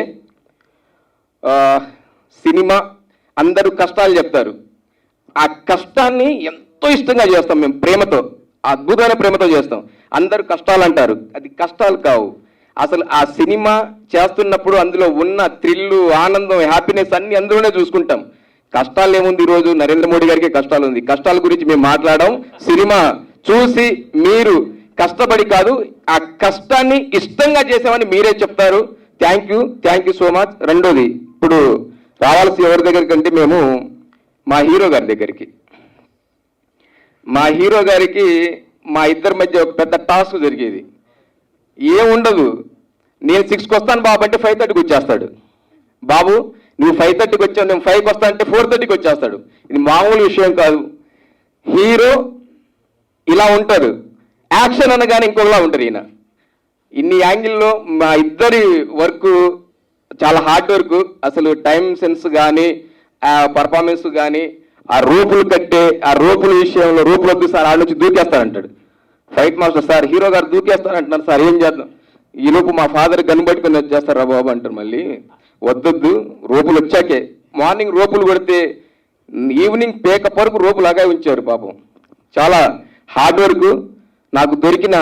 సినిమా అందరూ కష్టాలు చెప్తారు, ఆ కష్టాన్ని ఎంతో ఇష్టంగా చేస్తాం మేము, ప్రేమతో, అద్భుతమైన ప్రేమతో చేస్తాం. అందరూ కష్టాలు అంటారు, అది కష్టాలు కావు. అసలు ఆ సినిమా చేస్తున్నప్పుడు అందులో ఉన్న థ్రిల్లు, ఆనందం, హ్యాపీనెస్ అన్ని అందులోనే చూసుకుంటాం. కష్టాలు ఏముంది, ఈరోజు నరేంద్ర మోడీ గారికి కష్టాలు ఉంది. కష్టాల గురించి మేము మాట్లాడడం, సినిమా చూసి మీరు కష్టపడి కాదు, ఆ కష్టాన్ని ఇష్టంగా చేసామని మీరే చెప్తారు. Thank you so much. రెండోది, ఇప్పుడు రావాల్సి ఎవరి దగ్గరికి అంటే మేము మా హీరో గారి దగ్గరికి. మా హీరో గారికి మా ఇద్దరి మధ్య ఒక పెద్ద టాస్క్ జరిగేది. ఏముండదు, నేను 6కి వస్తాను బాబు అంటే 5:30కి వచ్చేస్తాడు. బాబు నువ్వు 5:30కి వచ్చావు, నేను 5కి వస్తా అంటే 4:30కి వచ్చేస్తాడు. ఇది మామూలు విషయం కాదు. హీరో ఇలా ఉంటాడు, యాక్షన్ అనగానే ఇంకోలా ఉంటారు ఈయన. ఇన్ని యాంగిల్లో మా ఇద్దరి వర్క్ చాలా హార్డ్ వర్క్. అసలు టైం సెన్స్ కానీ, ఆ పర్ఫార్మెన్స్ కానీ, ఆ రూపులు కట్టే ఆ రూపుల విషయంలో రూపులు వద్దు సార్, ఆడ నుంచి దూకేస్తానంటాడు ఫైట్ మాస్టర్. సార్ హీరో గారు దూకేస్తానంటున్నారు సార్, ఏం చేద్దాం, ఈ లోపు మా ఫాదర్ గన్ను పట్టుకొని వచ్చేస్తారా బాబు అంటారు. మళ్ళీ వద్దొద్దు, రూపులు వచ్చాకే. మార్నింగ్ రూపులు కొడితే ఈవినింగ్ పేకప్ వరకు రూపులాగా ఉంచారు పాపం. చాలా హార్డ్ వర్క్. నాకు దొరికిన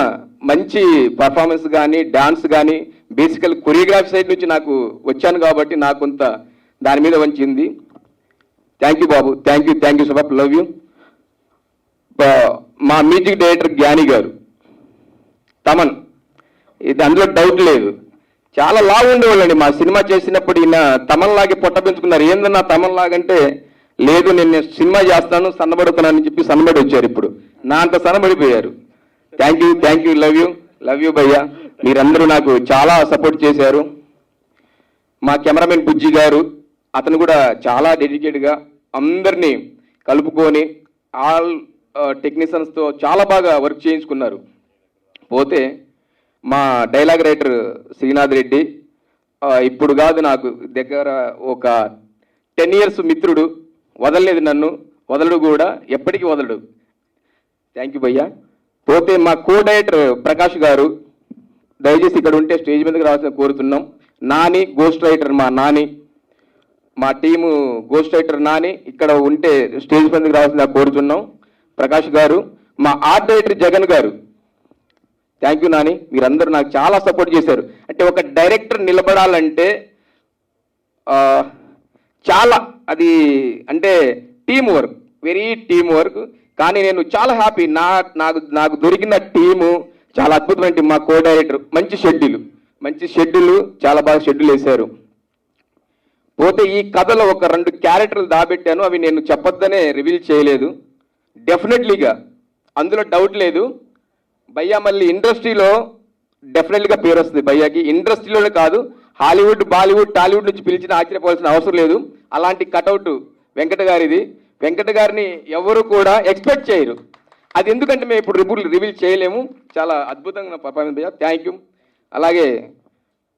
మంచి పర్ఫార్మెన్స్ కానీ, డాన్స్ కానీ, బేసికల్ కొరియోగ్రఫీ సైడ్ నుంచి నాకు వచ్చాను కాబట్టి నాకు కొంత దాని మీద వంచింది. థ్యాంక్ యూ బాబు, thank you so much, love you. మా మ్యూజిక్ డైరెక్టర్ జ్ఞాని గారు, తమన్, ఇది అందులో డౌట్ లేదు. చాలా లావు ఉండేవాళ్ళండి మా సినిమా చేసినప్పుడు. ఈయన తమన్ లాగే పొట్ట పెంచుకున్నారు. ఏందన్నా తమన్ లాగంటే, లేదు నేను సినిమా చేస్తాను సన్నబడుతున్నానని చెప్పి సన్నబడి వచ్చారు. ఇప్పుడు నా అంత సన్నబడిపోయారు. థ్యాంక్ యూ, లవ్ యూ భయ్యా. మీరందరూ నాకు చాలా సపోర్ట్ చేశారు. మా కెమెరామెన్ బుజ్జి గారు, అతను కూడా చాలా డెడికేట్గా అందరినీ కలుపుకొని ఆల్ టెక్నీషియన్స్తో చాలా బాగా వర్క్ చేయించుకున్నారు. పోతే మా డైలాగ్ రైటర్ శ్రీనాథ్ రెడ్డి, ఇప్పుడు కాదు నాకు దగ్గర ఒక 10 years మిత్రుడు, వదలలేదు నన్ను, వదలడు కూడా, ఎప్పటికీ వదలడు. థ్యాంక్ యూ భయ్యా. పోతే మా కో డైరెక్టర్ ప్రకాష్ గారు, దయచేసి ఇక్కడ ఉంటే స్టేజ్ మీదకి రావాల్సిన కోరుతున్నాం. నాని గోస్ట్ రైటర్, మా నాని, మా టీము గోస్ట్ రైటర్ నాని ఇక్కడ ఉంటే స్టేజ్ మీదకి రావాల్సిన కోరుతున్నాం. ప్రకాష్ గారు, మా ఆర్ట్ డైరెక్టర్ జగన్ గారు, థ్యాంక్ యూ నాని. మీరందరూ నాకు చాలా సపోర్ట్ చేశారు. అంటే ఒక డైరెక్టర్ నిలబడాలంటే చాలా అది అంటే team work, very team work. కానీ నేను చాలా హ్యాపీ, నాకు దొరికిన టీము చాలా అద్భుతమైన టీం. మా కో డైరెక్టర్ మంచి షెడ్యూల్ చాలా బాగా షెడ్యూల్ వేశారు. పోతే ఈ కథలో ఒక 2 క్యారెక్టర్లు దాబెట్టాను, అవి నేను చెప్పొద్దనే రివీల్ చేయలేదు. డెఫినెట్లీగా అందులో డౌట్ లేదు. భయ్యా మళ్ళీ ఇండస్ట్రీలో డెఫినెట్గా పేరు వస్తుంది భయ్యాకి. ఇండస్ట్రీలోనే కాదు, హాలీవుడ్, బాలీవుడ్, టాలీవుడ్ నుంచి పిలిచిన ఆశ్చర్యపోవాల్సిన అవసరం లేదు. అలాంటి కటౌట్ వెంకట గారిది. వెంకట గారిని ఎవరు కూడా ఎక్స్పెక్ట్ చేయరు. అది ఎందుకంటే మేము ఇప్పుడు రివీల్ చేయలేము. చాలా అద్భుతంగా పర్ఫార్మెన్స్ భయ్యా, థ్యాంక్ యూ. అలాగే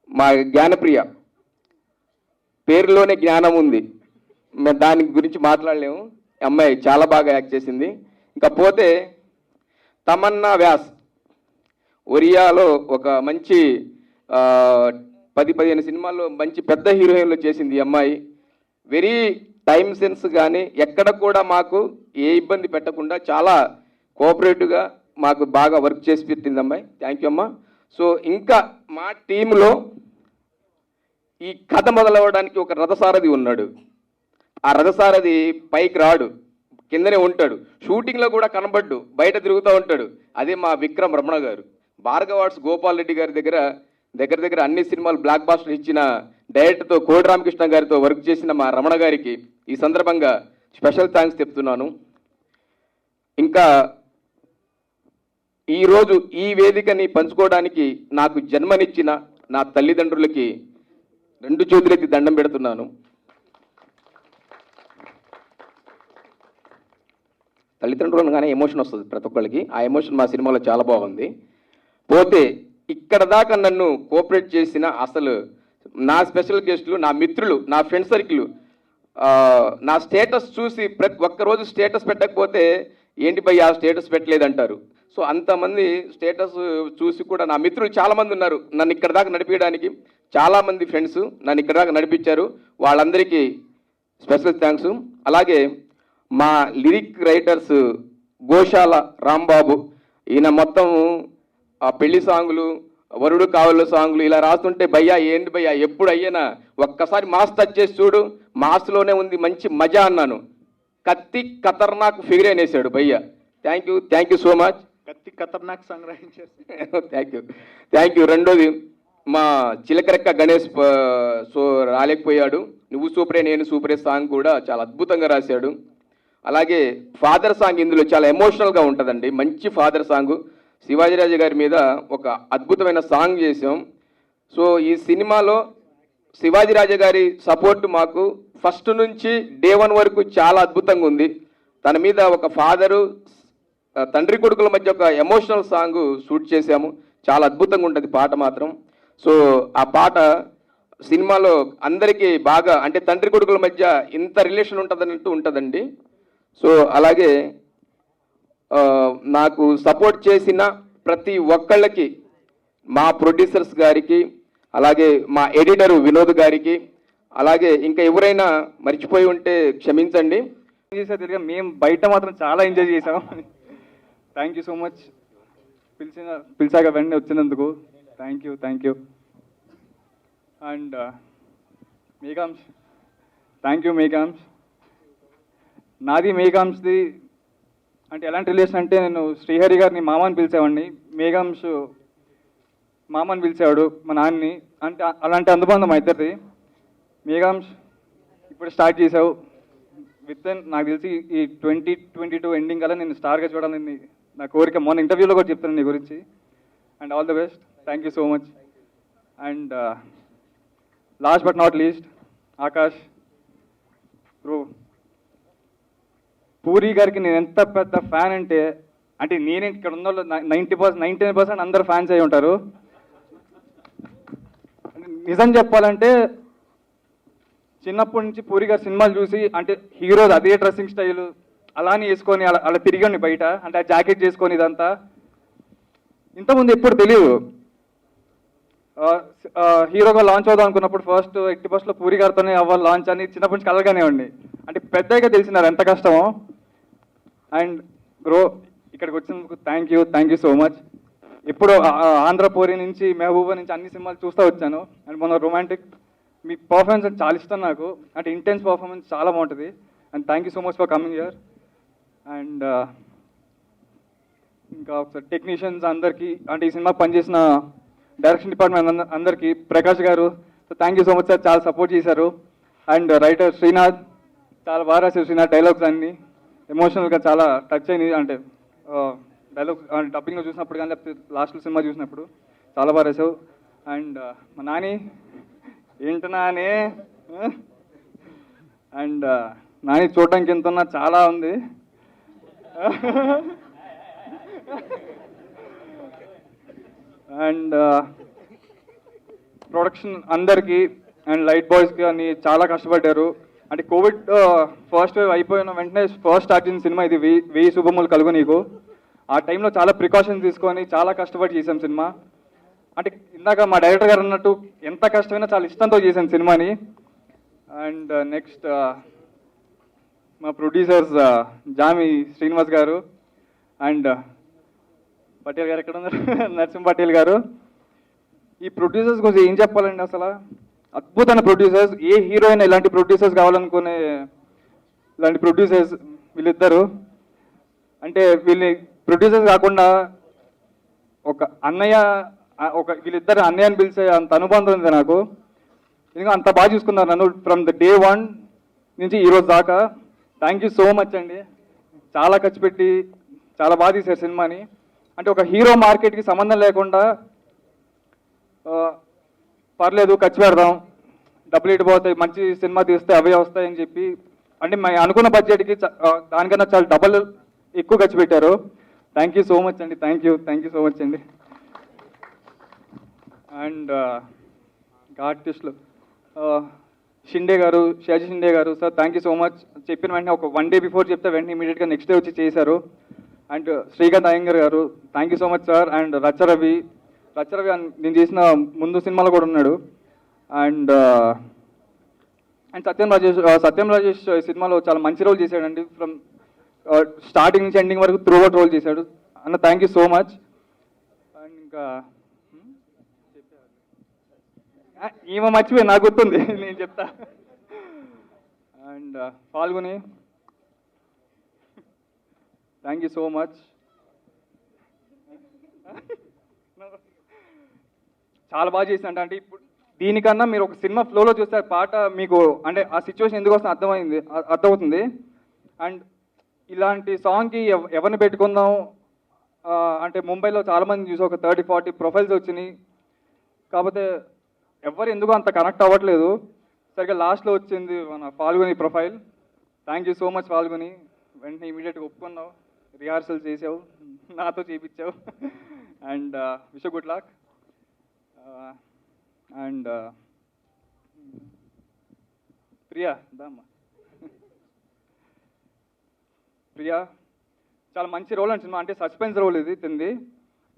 మా జ్ఞానప్రియ, పేరులోనే జ్ఞానం ఉంది, మేము దాని గురించి మాట్లాడలేము. అమ్మాయి చాలా బాగా యాక్ట్ చేసింది. ఇంకా పోతే తమన్నా వ్యాస్, ఒరియాలో ఒక మంచి 10-15 సినిమాల్లో మంచి పెద్ద హీరోయిన్లో చేసింది ఈ అమ్మాయి. వెరీ టైం సెన్స్ కానీ ఎక్కడ కూడా మాకు ఏ ఇబ్బంది పెట్టకుండా చాలా కోఆపరేటివ్గా మాకు బాగా వర్క్ చేసి పెట్టింది అమ్మాయి. థ్యాంక్ యూ అమ్మా. సో ఇంకా మా టీంలో ఈ కథ మొదలవడానికి ఒక రథసారథి ఉన్నాడు. ఆ రథసారథి పైకి రాడు, కిందనే ఉంటాడు. షూటింగ్లో కూడా కనబడ్డు, బయట తిరుగుతూ ఉంటాడు. అదే మా విక్రమ్ రమణ గారు. భార్గవ ఆర్ట్స్ గోపాల్ రెడ్డి గారి దగ్గర అన్ని సినిమాలు బ్లాక్ బాస్టర్ ఇచ్చిన డైరెక్టర్తో కోడి రామకృష్ణ గారితో వర్క్ చేసిన మా రమణ గారికి ఈ సందర్భంగా స్పెషల్ థ్యాంక్స్ చెప్తున్నాను. ఇంకా ఈరోజు ఈ వేదికని పంచుకోవడానికి నాకు జన్మనిచ్చిన నా తల్లిదండ్రులకి 2 చేతులెత్తి దండం పెడుతున్నాను. తల్లిదండ్రులు అనగానే ఎమోషన్ వస్తుంది ప్రతి ఒక్కళ్ళకి. ఆ ఎమోషన్ మా సినిమాలో చాలా బాగుంది. పోతే ఇక్కడ దాకా నన్ను కోఆపరేట్ చేసిన అసలు నా స్పెషల్ గెస్టులు, నా మిత్రులు, నా ఫ్రెండ్ సర్కిల్, నా స్టేటస్ చూసి ప్రతి ఒక్కరోజు స్టేటస్ పెట్టకపోతే ఏంటి భయ్యా స్టేటస్ పెట్టలేదంటారు. సో అంతమంది స్టేటస్ చూసి కూడా నా మిత్రులు చాలామంది ఉన్నారు నన్ను ఇక్కడ దాకా నడిపించడానికి. చాలామంది ఫ్రెండ్స్ నన్ను ఇక్కడ దాకా నడిపించారు. వాళ్ళందరికీ స్పెషల్ థ్యాంక్స్. అలాగే మా లిరిక్ రైటర్స్ గోశాల రాంబాబు, ఈయన మొత్తం ఆ పెళ్లి సాంగులు, వరుడు కావలు సాంగులు ఇలా రాస్తుంటే భయ్యా ఏంటి భయ్యా ఎప్పుడు అయ్యేనా ఒక్కసారి మాస్ టచ్ చేసి చూడు, మాస్లోనే ఉంది మంచి మజా అన్నాను. కత్తి ఖతర్నాక్ ఫిగర్ అనేసాడు భయ్యా. Thank you so much. కత్తి ఖతర్నాక్ సంగ్రహించారు. Thank you. రెండోది మా చిలకరెక్క గణేష్ సో రాలేకపోయాడు. నువ్వు సూపరే నేను సూపరే సాంగ్ కూడా చాలా అద్భుతంగా రాశాడు. అలాగే ఫాదర్ సాంగ్ ఇందులో చాలా ఎమోషనల్గా ఉంటుందండి, మంచి ఫాదర్ సాంగ్. శివాజీరాజు గారి మీద ఒక అద్భుతమైన సాంగ్ చేసాం. సో ఈ సినిమాలో శివాజీ రాజా గారి సపోర్ట్ మాకు ఫస్ట్ నుంచి డే 1 వరకు చాలా అద్భుతంగా ఉంది. తన మీద ఒక ఫాదరు తండ్రి కొడుకుల మధ్య ఒక ఎమోషనల్ సాంగ్ షూట్ చేశాము. చాలా అద్భుతంగా ఉంటుంది పాట మాత్రం. సో ఆ పాట సినిమాలో అందరికీ బాగా అంటే తండ్రి కొడుకుల మధ్య ఇంత రిలేషన్ ఉంటుందన్నట్టు ఉంటుందండి. సో అలాగే నాకు సపోర్ట్ చేసిన ప్రతి ఒక్కళ్ళకి, మా ప్రొడ్యూసర్స్ గారికి, అలాగే మా ఎడిటర్ వినోద్ గారికి, అలాగే ఇంకా ఎవరైనా మర్చిపోయి ఉంటే క్షమించండి. చేసే మేము బయట మాత్రం చాలా ఎంజాయ్ చేసాం. Thank you so much. పిలిచాక వెంటనే వచ్చినందుకు thank you. And Meghansh, thank you Meghansh. నాది మేఘాంశ్ది అంటే ఎలాంటి రిలేషన్ అంటే, నేను శ్రీహరి గారిని మామని పిలిచేవాడిని, మేఘాంశ్ మామని పిలిచేవాడు మా నాన్నని. అంటే అలాంటి అనుబంధం అవుతుంది. మేఘాంశ్ ఇప్పుడు స్టార్ట్ చేసావు, విత్ ఇన్ నాకు తెలిసి ఈ 2022 ఎండింగ్ కల్లా నేను స్టార్గా చూడాలని నా కోరిక. మొన్న ఇంటర్వ్యూలో కూడా చెప్తాను నీ గురించి. And all the best. Thank you so much. And last but not least Akash bro, puri గారికి నేను ఎంత పెద్ద ఫ్యాన్ అంటే నేను ఇక్కడ ఉన్న వాళ్ళు 99% అందరు ఫ్యాన్స్ అయి ఉంటారు. నిజం చెప్పాలంటే చిన్నప్పటి నుంచి పూరి గారి సినిమాలు చూసి అంటే హీరో అదే డ్రెస్సింగ్ స్టైలు అలానే వేసుకొని అలా తిరిగి బయట, అంటే ఆ జాకెట్ చేసుకొని ఇదంతా ఇంతకుముందు ఎప్పుడు తెలియదు. హీరోగా లాంచ్ అవుదాం అనుకున్నప్పుడు ఫస్ట్ 80% పూరి గారితోనే అవ్వాలి లాంచ్ అని చిన్నప్పటి నుంచి కలగానే ఉండి, అంటే పెద్దగా తెలిసినారు ఎంత కష్టమో. అండ్ బ్రో ఇక్కడికి వచ్చినందుకు థ్యాంక్ యూ సో మచ్. ఇప్పుడు ఆంధ్రపూరి నుంచి మెహబూబా నుంచి అన్ని సినిమాలు చూస్తూ వచ్చాను. అండ్ మొన్న రొమాంటిక్ మీ పర్ఫార్మెన్స్ అంటే చాలా ఇష్టం నాకు, అంటే ఇంటెన్స్ పర్ఫార్మెన్స్ చాలా బాగుంటుంది. And thank you so much for coming here. And ఇంకా ఒకసారి టెక్నీషియన్స్ అందరికీ, అంటే ఈ సినిమా పనిచేసిన డైరెక్షన్ డిపార్ట్మెంట్ అందరికీ, ప్రకాష్ గారు thank you so much sir, చాలా సపోర్ట్ చేశారు. అండ్ రైటర్ శ్రీనాథ్ చాలా బాగా రాశారు. శ్రీనాథ్ డైలాగ్స్ అన్నీ ఎమోషనల్గా చాలా టచ్ అయినాయి. అంటే డైలాగ్స్ డబ్బింగ్లో చూసినప్పుడు కానీ లేకపోతే లాస్ట్లో సినిమా చూసినప్పుడు చాలా బాగా రాశావు. అండ్ మా నాని ఏంటి నాని, అండ్ నాని చూడటానికి ఎంత ఉన్నా చాలా ఉంది. అండ్ ప్రొడక్షన్ అందరికీ అండ్ లైట్ బాయ్స్ కానీ చాలా కష్టపడ్డారు. అంటే కోవిడ్ ఫస్ట్ వేవ్ అయిపోయిన వెంటనే ఫస్ట్ స్టార్ట్ చేసిన సినిమా ఇది 1000 శుభములు కలుగు నీకు. ఆ టైంలో చాలా ప్రికాషన్స్ తీసుకొని చాలా కష్టపడి చేసాం సినిమా. అంటే ఇందాక మా డైరెక్టర్ గారు అన్నట్టు ఎంత కష్టమైనా చాలా ఇష్టంతో చేశాను సినిమాని. అండ్ నెక్స్ట్ మా ప్రొడ్యూసర్స్ జామి శ్రీనివాస్ గారు అండ్ పటేల్ గారు ఎక్కడ ఉన్నారు, నరసింహ పటేల్ గారు. ఈ ప్రొడ్యూసర్స్ గురించి ఏం చెప్పాలండి, అసలు అద్భుతమైన ప్రొడ్యూసర్స్. ఏ హీరోయిన్ ఇలాంటి ప్రొడ్యూసర్స్ కావాలనుకునే ఇలాంటి ప్రొడ్యూసర్స్ వీళ్ళిద్దరు. అంటే వీళ్ళని ప్రొడ్యూసర్స్ కాకుండా ఒక అన్నయ్య, వీళ్ళిద్దరు అన్నయ్య అని పిలిచే అంత అనుబంధం ఉంది నాకు. ఇంకా అంత బాగా చూసుకున్నారు నన్ను ఫ్రమ్ ద డే 1 నుంచి ఈరోజు దాకా. థ్యాంక్ యూ సో మచ్ అండి. చాలా ఖర్చు పెట్టి చాలా బాగా తీశారు సినిమాని. అంటే ఒక హీరో మార్కెట్కి సంబంధం లేకుండా పర్లేదు ఖర్చు పెడదాం, డబ్బులు ఇటుపోతాయి, మంచి సినిమా తీస్తే అవే వస్తాయని చెప్పి, అంటే అనుకున్న బడ్జెట్కి దానికన్నా చాలా డబల్ ఎక్కువ ఖర్చు పెట్టారు. థ్యాంక్ యూ సో మచ్ అండి. థ్యాంక్ యూ సో మచ్ అండి. అండ్ ఆర్టిస్టులు షిండే గారు, షాజీ షిండే గారు sir thank you so much. చెప్పిన వెంటనే ఒక 1 డే బిఫోర్ చెప్తే వెంటనే ఇమీడియట్గా నెక్స్ట్ డే వచ్చి చేశారు. అండ్ శ్రీకాంత్ అయ్యంగర్ గారు thank you so much sir. And Racha Ravi నేను చేసిన ముందు సినిమాలో కూడా ఉన్నాడు. అండ్ సత్యం రాజేష్ సినిమాలో చాలా మంచి రోల్ చేశాడండి. ఫ్రమ్ స్టార్టింగ్ నుంచి ఎండింగ్ వరకు త్రూ అవుట్ రోల్ చేశాడు అన్న. Thank you so much. And ఇంకా ఈమె మర్చిపోయి నాకు గుర్తుంది, నేను చెప్తా. అండ్ పాల్గొని థ్యాంక్ యూ సో మచ్. చాలా బాగా చేసినట్టు. అంటే ఇప్పుడు దీనికన్నా మీరు ఒక సినిమా ఫ్లోలో చూస్తే పాట మీకు అంటే ఆ సిచ్యువేషన్ ఎందుకు వస్తుంది అర్థమవుతుంది. అండ్ ఇలాంటి సాంగ్కి ఎవరిని పెట్టుకుందాం అంటే ముంబైలో చాలామంది చూసి ఒక 30-40 ప్రొఫైల్స్ వచ్చినాయి. కాకపోతే ఎవరు ఎందుకు అంత కనెక్ట్ అవ్వట్లేదు. సరిగ్గా లాస్ట్లో వచ్చింది మన Falguni profile. Thank you so much Falguni. వెంటనే ఇమీడియట్గా ఒప్పుకున్నావు, రిహార్సల్ చేసావు, నాతో చేయించావు. And wish good luck. And Priya దామ్మా, ప్రియా చాలా మంచి రోల్ అని సినిమా, అంటే సస్పెన్స్ రోల్ ఇది తింది.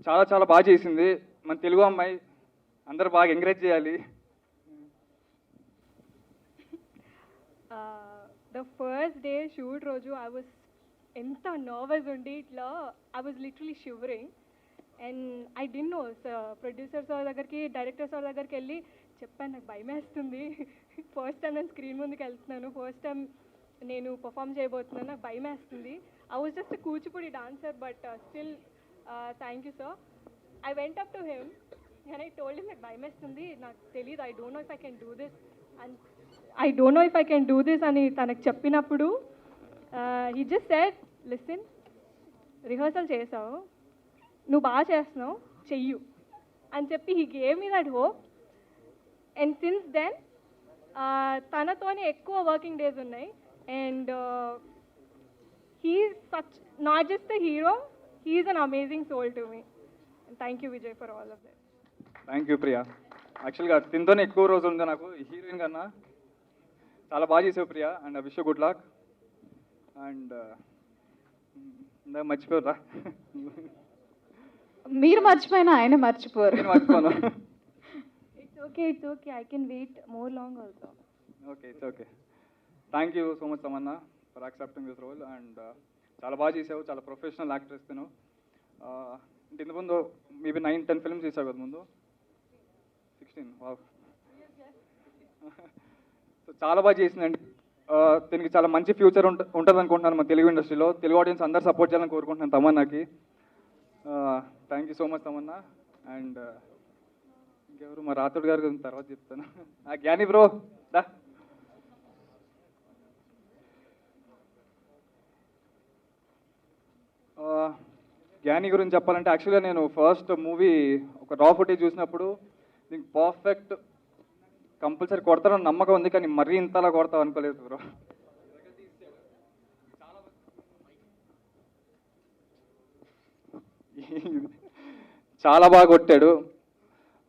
చాలా చాలా బాగా చేసింది. మన తెలుగు అమ్మాయి, అందరూ బాగా ఎంకరేజ్ చేయాలి. The first day shoot రోజు I was ఎంత నర్వస్ ఉండి ఇట్లా I was literally shivering and I didn't know. Producer sir దగ్గరికి, డైరెక్టర్ సార్ దగ్గరికి వెళ్ళి చెప్పాను, నాకు భయం వేస్తుంది, ఫస్ట్ టైం నేను స్క్రీన్ ముందుకు వెళ్తున్నాను, ఫస్ట్ టైం నేను పర్ఫామ్ చేయబోతున్నాను, నాకు భయం వేస్తుంది. I was just a Kuchipudi dancer but still thank you sir. I went up to him and I told him నాకు భయం వేస్తుంది, నాకు తెలియదు, I don't know if I can do this and I don't know if I can do this అని తనకు చెప్పినప్పుడు he just said, listen, rehearsal చేసావు, నువ్వు బాగా చేస్తున్నావు, చెయ్యు అని చెప్పి he gave me that hope. And since then తనతోనే ఎక్కువ వర్కింగ్ డేస్ ఉన్నాయి. And he's such, not just a hero, he's an amazing soul to me. And thank you Vijay for all of that. Thank you Priya. యాక్చువల్గా తింతోనే ఎక్కువ రోజు ఉంది నాకు, హీరోయిన్ కన్నా. చాలా బాగా చేసావు Priya. And wish good luck. And ఇందాక మర్చిపోరా, మీరు మర్చిపోయినా ఆయన మర్చిపోరు. నేను మర్చిపోను. It's okay, I can wait more long also. Okay, it's okay. Thank you so much Tamannaah for accepting this role. And చాలా బాగా చేసావు, చాలా ప్రొఫెషనల్ యాక్ట్రెస్ తిను. అంటే ఇంత ముందు మేబీ 9-10 ఫిల్మ్స్ చేసావు కదా ముందు, 16. వావ్. సో చాలా బాగా చేసిందండి. దీనికి చాలా మంచి ఫ్యూచర్ ఉంటుంది అనుకుంటున్నాను మన తెలుగు ఇండస్ట్రీలో. తెలుగు ఆడియన్స్ అందరూ సపోర్ట్ చేయాలని కోరుకుంటున్నాను తమన్నాకి. Thank you so much Tamanna. And ఇంకెవరు, మా రాథోడ్ గారు తర్వాత చెప్తాను. జ్ఞాని బ్రో దా. జ్ఞాని గురించి చెప్పాలంటే యాక్చువల్గా నేను ఫస్ట్ మూవీ ఒక రా ఫుటేజ్ చూసినప్పుడు దీనికి పర్ఫెక్ట్ కంపల్సరీ కొడతానని నమ్మకం ఉంది, కానీ మరీ ఇంతలా కొడతావు అనుకోలేదు బ్రో. చాలా బాగా కొట్టాడు.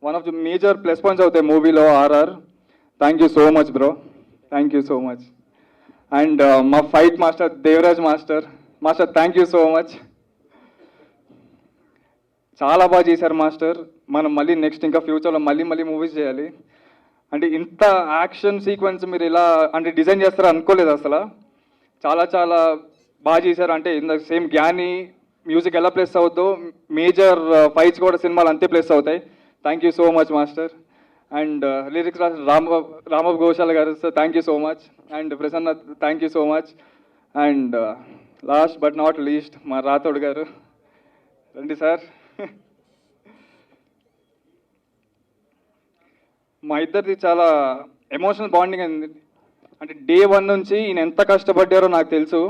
One of the major plus points అవుతాయి మూవీలో RR. Thank you so much bro, thank you so much. And మా fight master Devaraj master thank you so much. చాలా బాగా చేశారు మాస్టర్. మనం మళ్ళీ నెక్స్ట్ ఇంకా ఫ్యూచర్లో మళ్ళీ మూవీస్ చేయాలి. అంటే ఇంత యాక్షన్ సీక్వెన్స్ మీరు ఇలా అంటే డిజైన్ చేస్తారో అనుకోలేదు అసలు. చాలా చాలా బాగా చేశారు. అంటే in the same Gnani music ఎలా ప్లేస్ అవుతుందో మేజర్ ఫైట్స్ కూడా సినిమాలు అంతే ప్లేస్ అవుతాయి. Thank you so much master. And lyrics Ramababu Ghoshal గారు sir thank you so much. And Prasanna thank you so much. And last but not least మా రాథోడ్ గారు రండి సార్. మా ఇద్దరిది చాలా ఎమోషనల్ బాండింగ్ అయింది. అంటే డే 1 నుంచి ఈయన ఎంత కష్టపడ్డారో నాకు తెలుసు.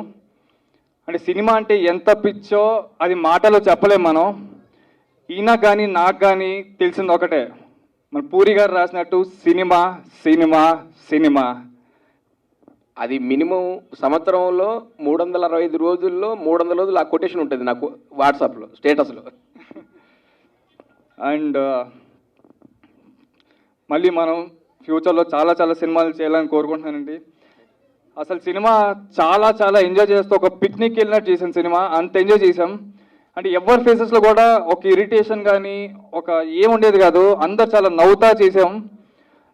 అంటే సినిమా అంటే ఎంత పిచ్చో అది మాటలో చెప్పలేం మనం. ఈయన కానీ నాకు కానీ తెలిసింది ఒకటే, మన పూరి గారు రాసినట్టు సినిమా సినిమా సినిమా. అది మినిమం సంవత్సరంలో 365 రోజుల్లో 300 రోజులు ఆ కొటేషన్ ఉంటుంది నాకు వాట్సాప్లో స్టేటస్లో. అండ్ మళ్ళీ మనం ఫ్యూచర్లో చాలా చాలా సినిమాలు చేయాలని కోరుకుంటున్నానండి. అసలు సినిమా చాలా చాలా ఎంజాయ్ చేస్తూ ఒక పిక్నిక్ వెళ్ళినట్టు చేసాం సినిమా, అంత ఎంజాయ్ చేసాం. అంటే ఎవరి ఫేసెస్లో కూడా ఒక ఇరిటేషన్ కానీ ఒక ఏముండేది కాదు, అందరు చాలా నవ్వుతా చేసాం.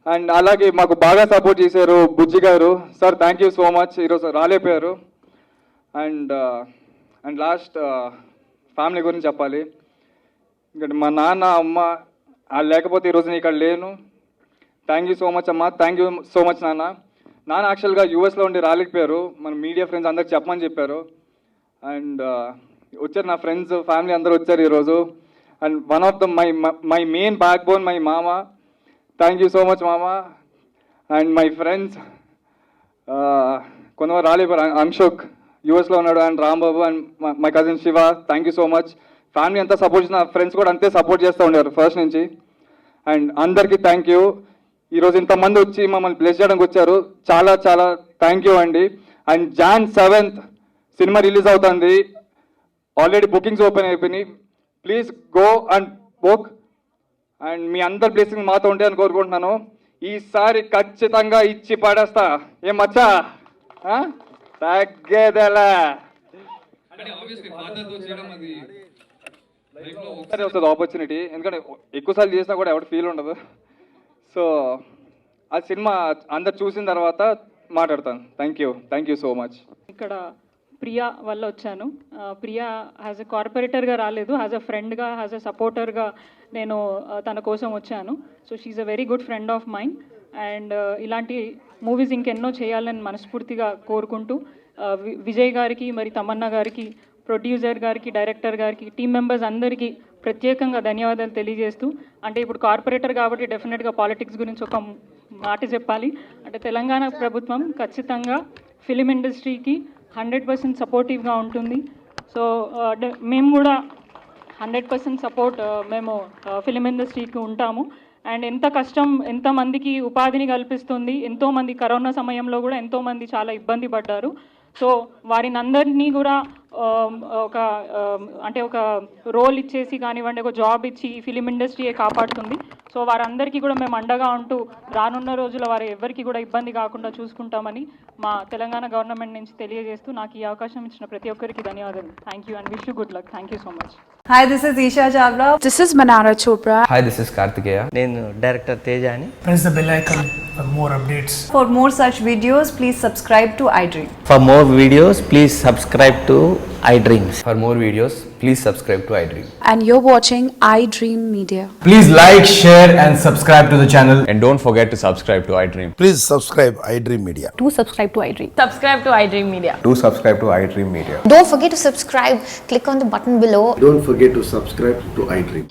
అండ్ అలాగే మాకు బాగా సపోర్ట్ చేశారు బుజ్జి గారు sir, thank you so much. ఈరోజు రాలేపోయారు. అండ్ లాస్ట్ ఫ్యామిలీ గురించి చెప్పాలి. ఇంకా మా నాన్న అమ్మ వాళ్ళు లేకపోతే ఈరోజు నేను ఇక్కడ లేను. థ్యాంక్ యూ సో మచ్ అమ్మ, థ్యాంక్ యూ సో మచ్ నాన్న. నాన్న యాక్చువల్గా యూఎస్లో ఉండి రాలేకపోయారు, మన మీడియా ఫ్రెండ్స్ అందరికి చెప్పమని చెప్పారు. అండ్ వచ్చారు నా ఫ్రెండ్స్ ఫ్యామిలీ అందరూ వచ్చారు ఈరోజు. And one of the my main back bone my మామ, థ్యాంక్ యూ సో మచ్ మామ. అండ్ మై ఫ్రెండ్స్ కొంతమంది రాలేపోయారు. అన్షోక్ యూఎస్లో ఉన్నాడు, and Rambabu and my cousin Shiva, thank you so much. Family అంతా సపోర్ట్ చేసిన, ఫ్రెండ్స్ కూడా అంతే సపోర్ట్ చేస్తూ ఉండారు ఫస్ట్ నుంచి. అండ్ అందరికీ థ్యాంక్ యూ. ఈరోజు ఇంతమంది వచ్చి మమ్మల్ని బ్లెస్ చేయడానికి వచ్చారు. చాలా చాలా థ్యాంక్ యూ అండి. అండ్ Jan 7th సినిమా రిలీజ్ అవుతుంది. ఆల్రెడీ బుకింగ్స్ ఓపెన్ అయిపోయినాయి. Please go and book. And మీ అందరి బ్లెస్సింగ్ మాతో ఉంటే అని కోరుకుంటున్నాను. ఈసారి ఖచ్చితంగా ఇచ్చి పడేస్తా. ఏం మచ్చా తగ్గేదలా ఒకసారి వస్తుంది ఆపర్చునిటీ. ఎందుకంటే ఎక్కువసార్లు చేసినా కూడా ఎవరు ఫీల్ ఉండదు. సో ఆ సినిమా అందరు చూసిన తర్వాత మాట్లాడతాను. Thank you so much. ఇక్కడ ప్రియా వల్ల వచ్చాను. ప్రియా యాజ్ ఎ కార్పొరేటర్గా రాలేదు, యాజ్ ఎ ఫ్రెండ్గా, యాజ్ ఎ సపోర్టర్గా నేను తన కోసం వచ్చాను. So she's a very good friend of mine. And ఇలాంటి మూవీస్ ఇంకెన్నో చేయాలని మనస్ఫూర్తిగా కోరుకుంటూ విజయ్ గారికి, మరి తమన్నా గారికి, ప్రొడ్యూసర్ గారికి, డైరెక్టర్ గారికి, టీమ్ మెంబర్స్ అందరికీ ప్రత్యేకంగా ధన్యవాదాలు తెలియజేస్తూ, అంటే ఇప్పుడు కార్పొరేటర్ కాబట్టి డెఫినెట్గా పాలిటిక్స్ గురించి ఒక మాట చెప్పాలి. అంటే తెలంగాణ ప్రభుత్వం ఖచ్చితంగా ఫిలిం ఇండస్ట్రీకి 100% సపోర్టివ్గా ఉంటుంది. సో మేము కూడా 100% సపోర్ట్ మేము ఫిలిం ఇండస్ట్రీకి ఉంటాము. అండ్ ఎంత కష్టం, ఎంతమందికి ఉపాధిని కల్పిస్తుంది, ఎంతోమంది కరోనా సమయంలో కూడా ఎంతోమంది చాలా ఇబ్బంది పడ్డారు. సో వారిని అందరినీ కూడా ఒక రోల్ ఇచ్చేసి కానివ్వండి, ఒక జాబ్ ఇచ్చి ఈ ఫిలిం ఇండస్ట్రీయే కాపాడుతుంది. సో వారందరికీ కూడా మేము అండగా ఉంటూ రానున్న రోజుల వారు ఎవరికి కూడా ఇబ్బంది కాకుండా చూసుకుంటామని మా తెలంగాణ గవర్నమెంట్ నుంచి తెలియజేస్తూ నాకు ఈ అవకాశం ఇచ్చిన ప్రతి ఒక్కరికి ధన్యవాదాలు. Thank you and wish you good luck. Thank you so much. Hi, this is Isha Chavla. This is Manara Chopra. Hi, this is Kartikeya. నేను డైరెక్టర్ తేజ అని. Press the bell icon for more updates. For more such videos, please subscribe to iDream. For more videos, please subscribe to iDreams. For more videos, please subscribe to iDream. And you're watching iDream Media. Please like, share and subscribe to the channel. And don't forget to subscribe to iDream. Please subscribe iDream Media. Do subscribe to iDream. Subscribe to iDream Media. Do subscribe to iDream Media. Don't forget to subscribe. Click on the button below. Don't forget to subscribe to iDream.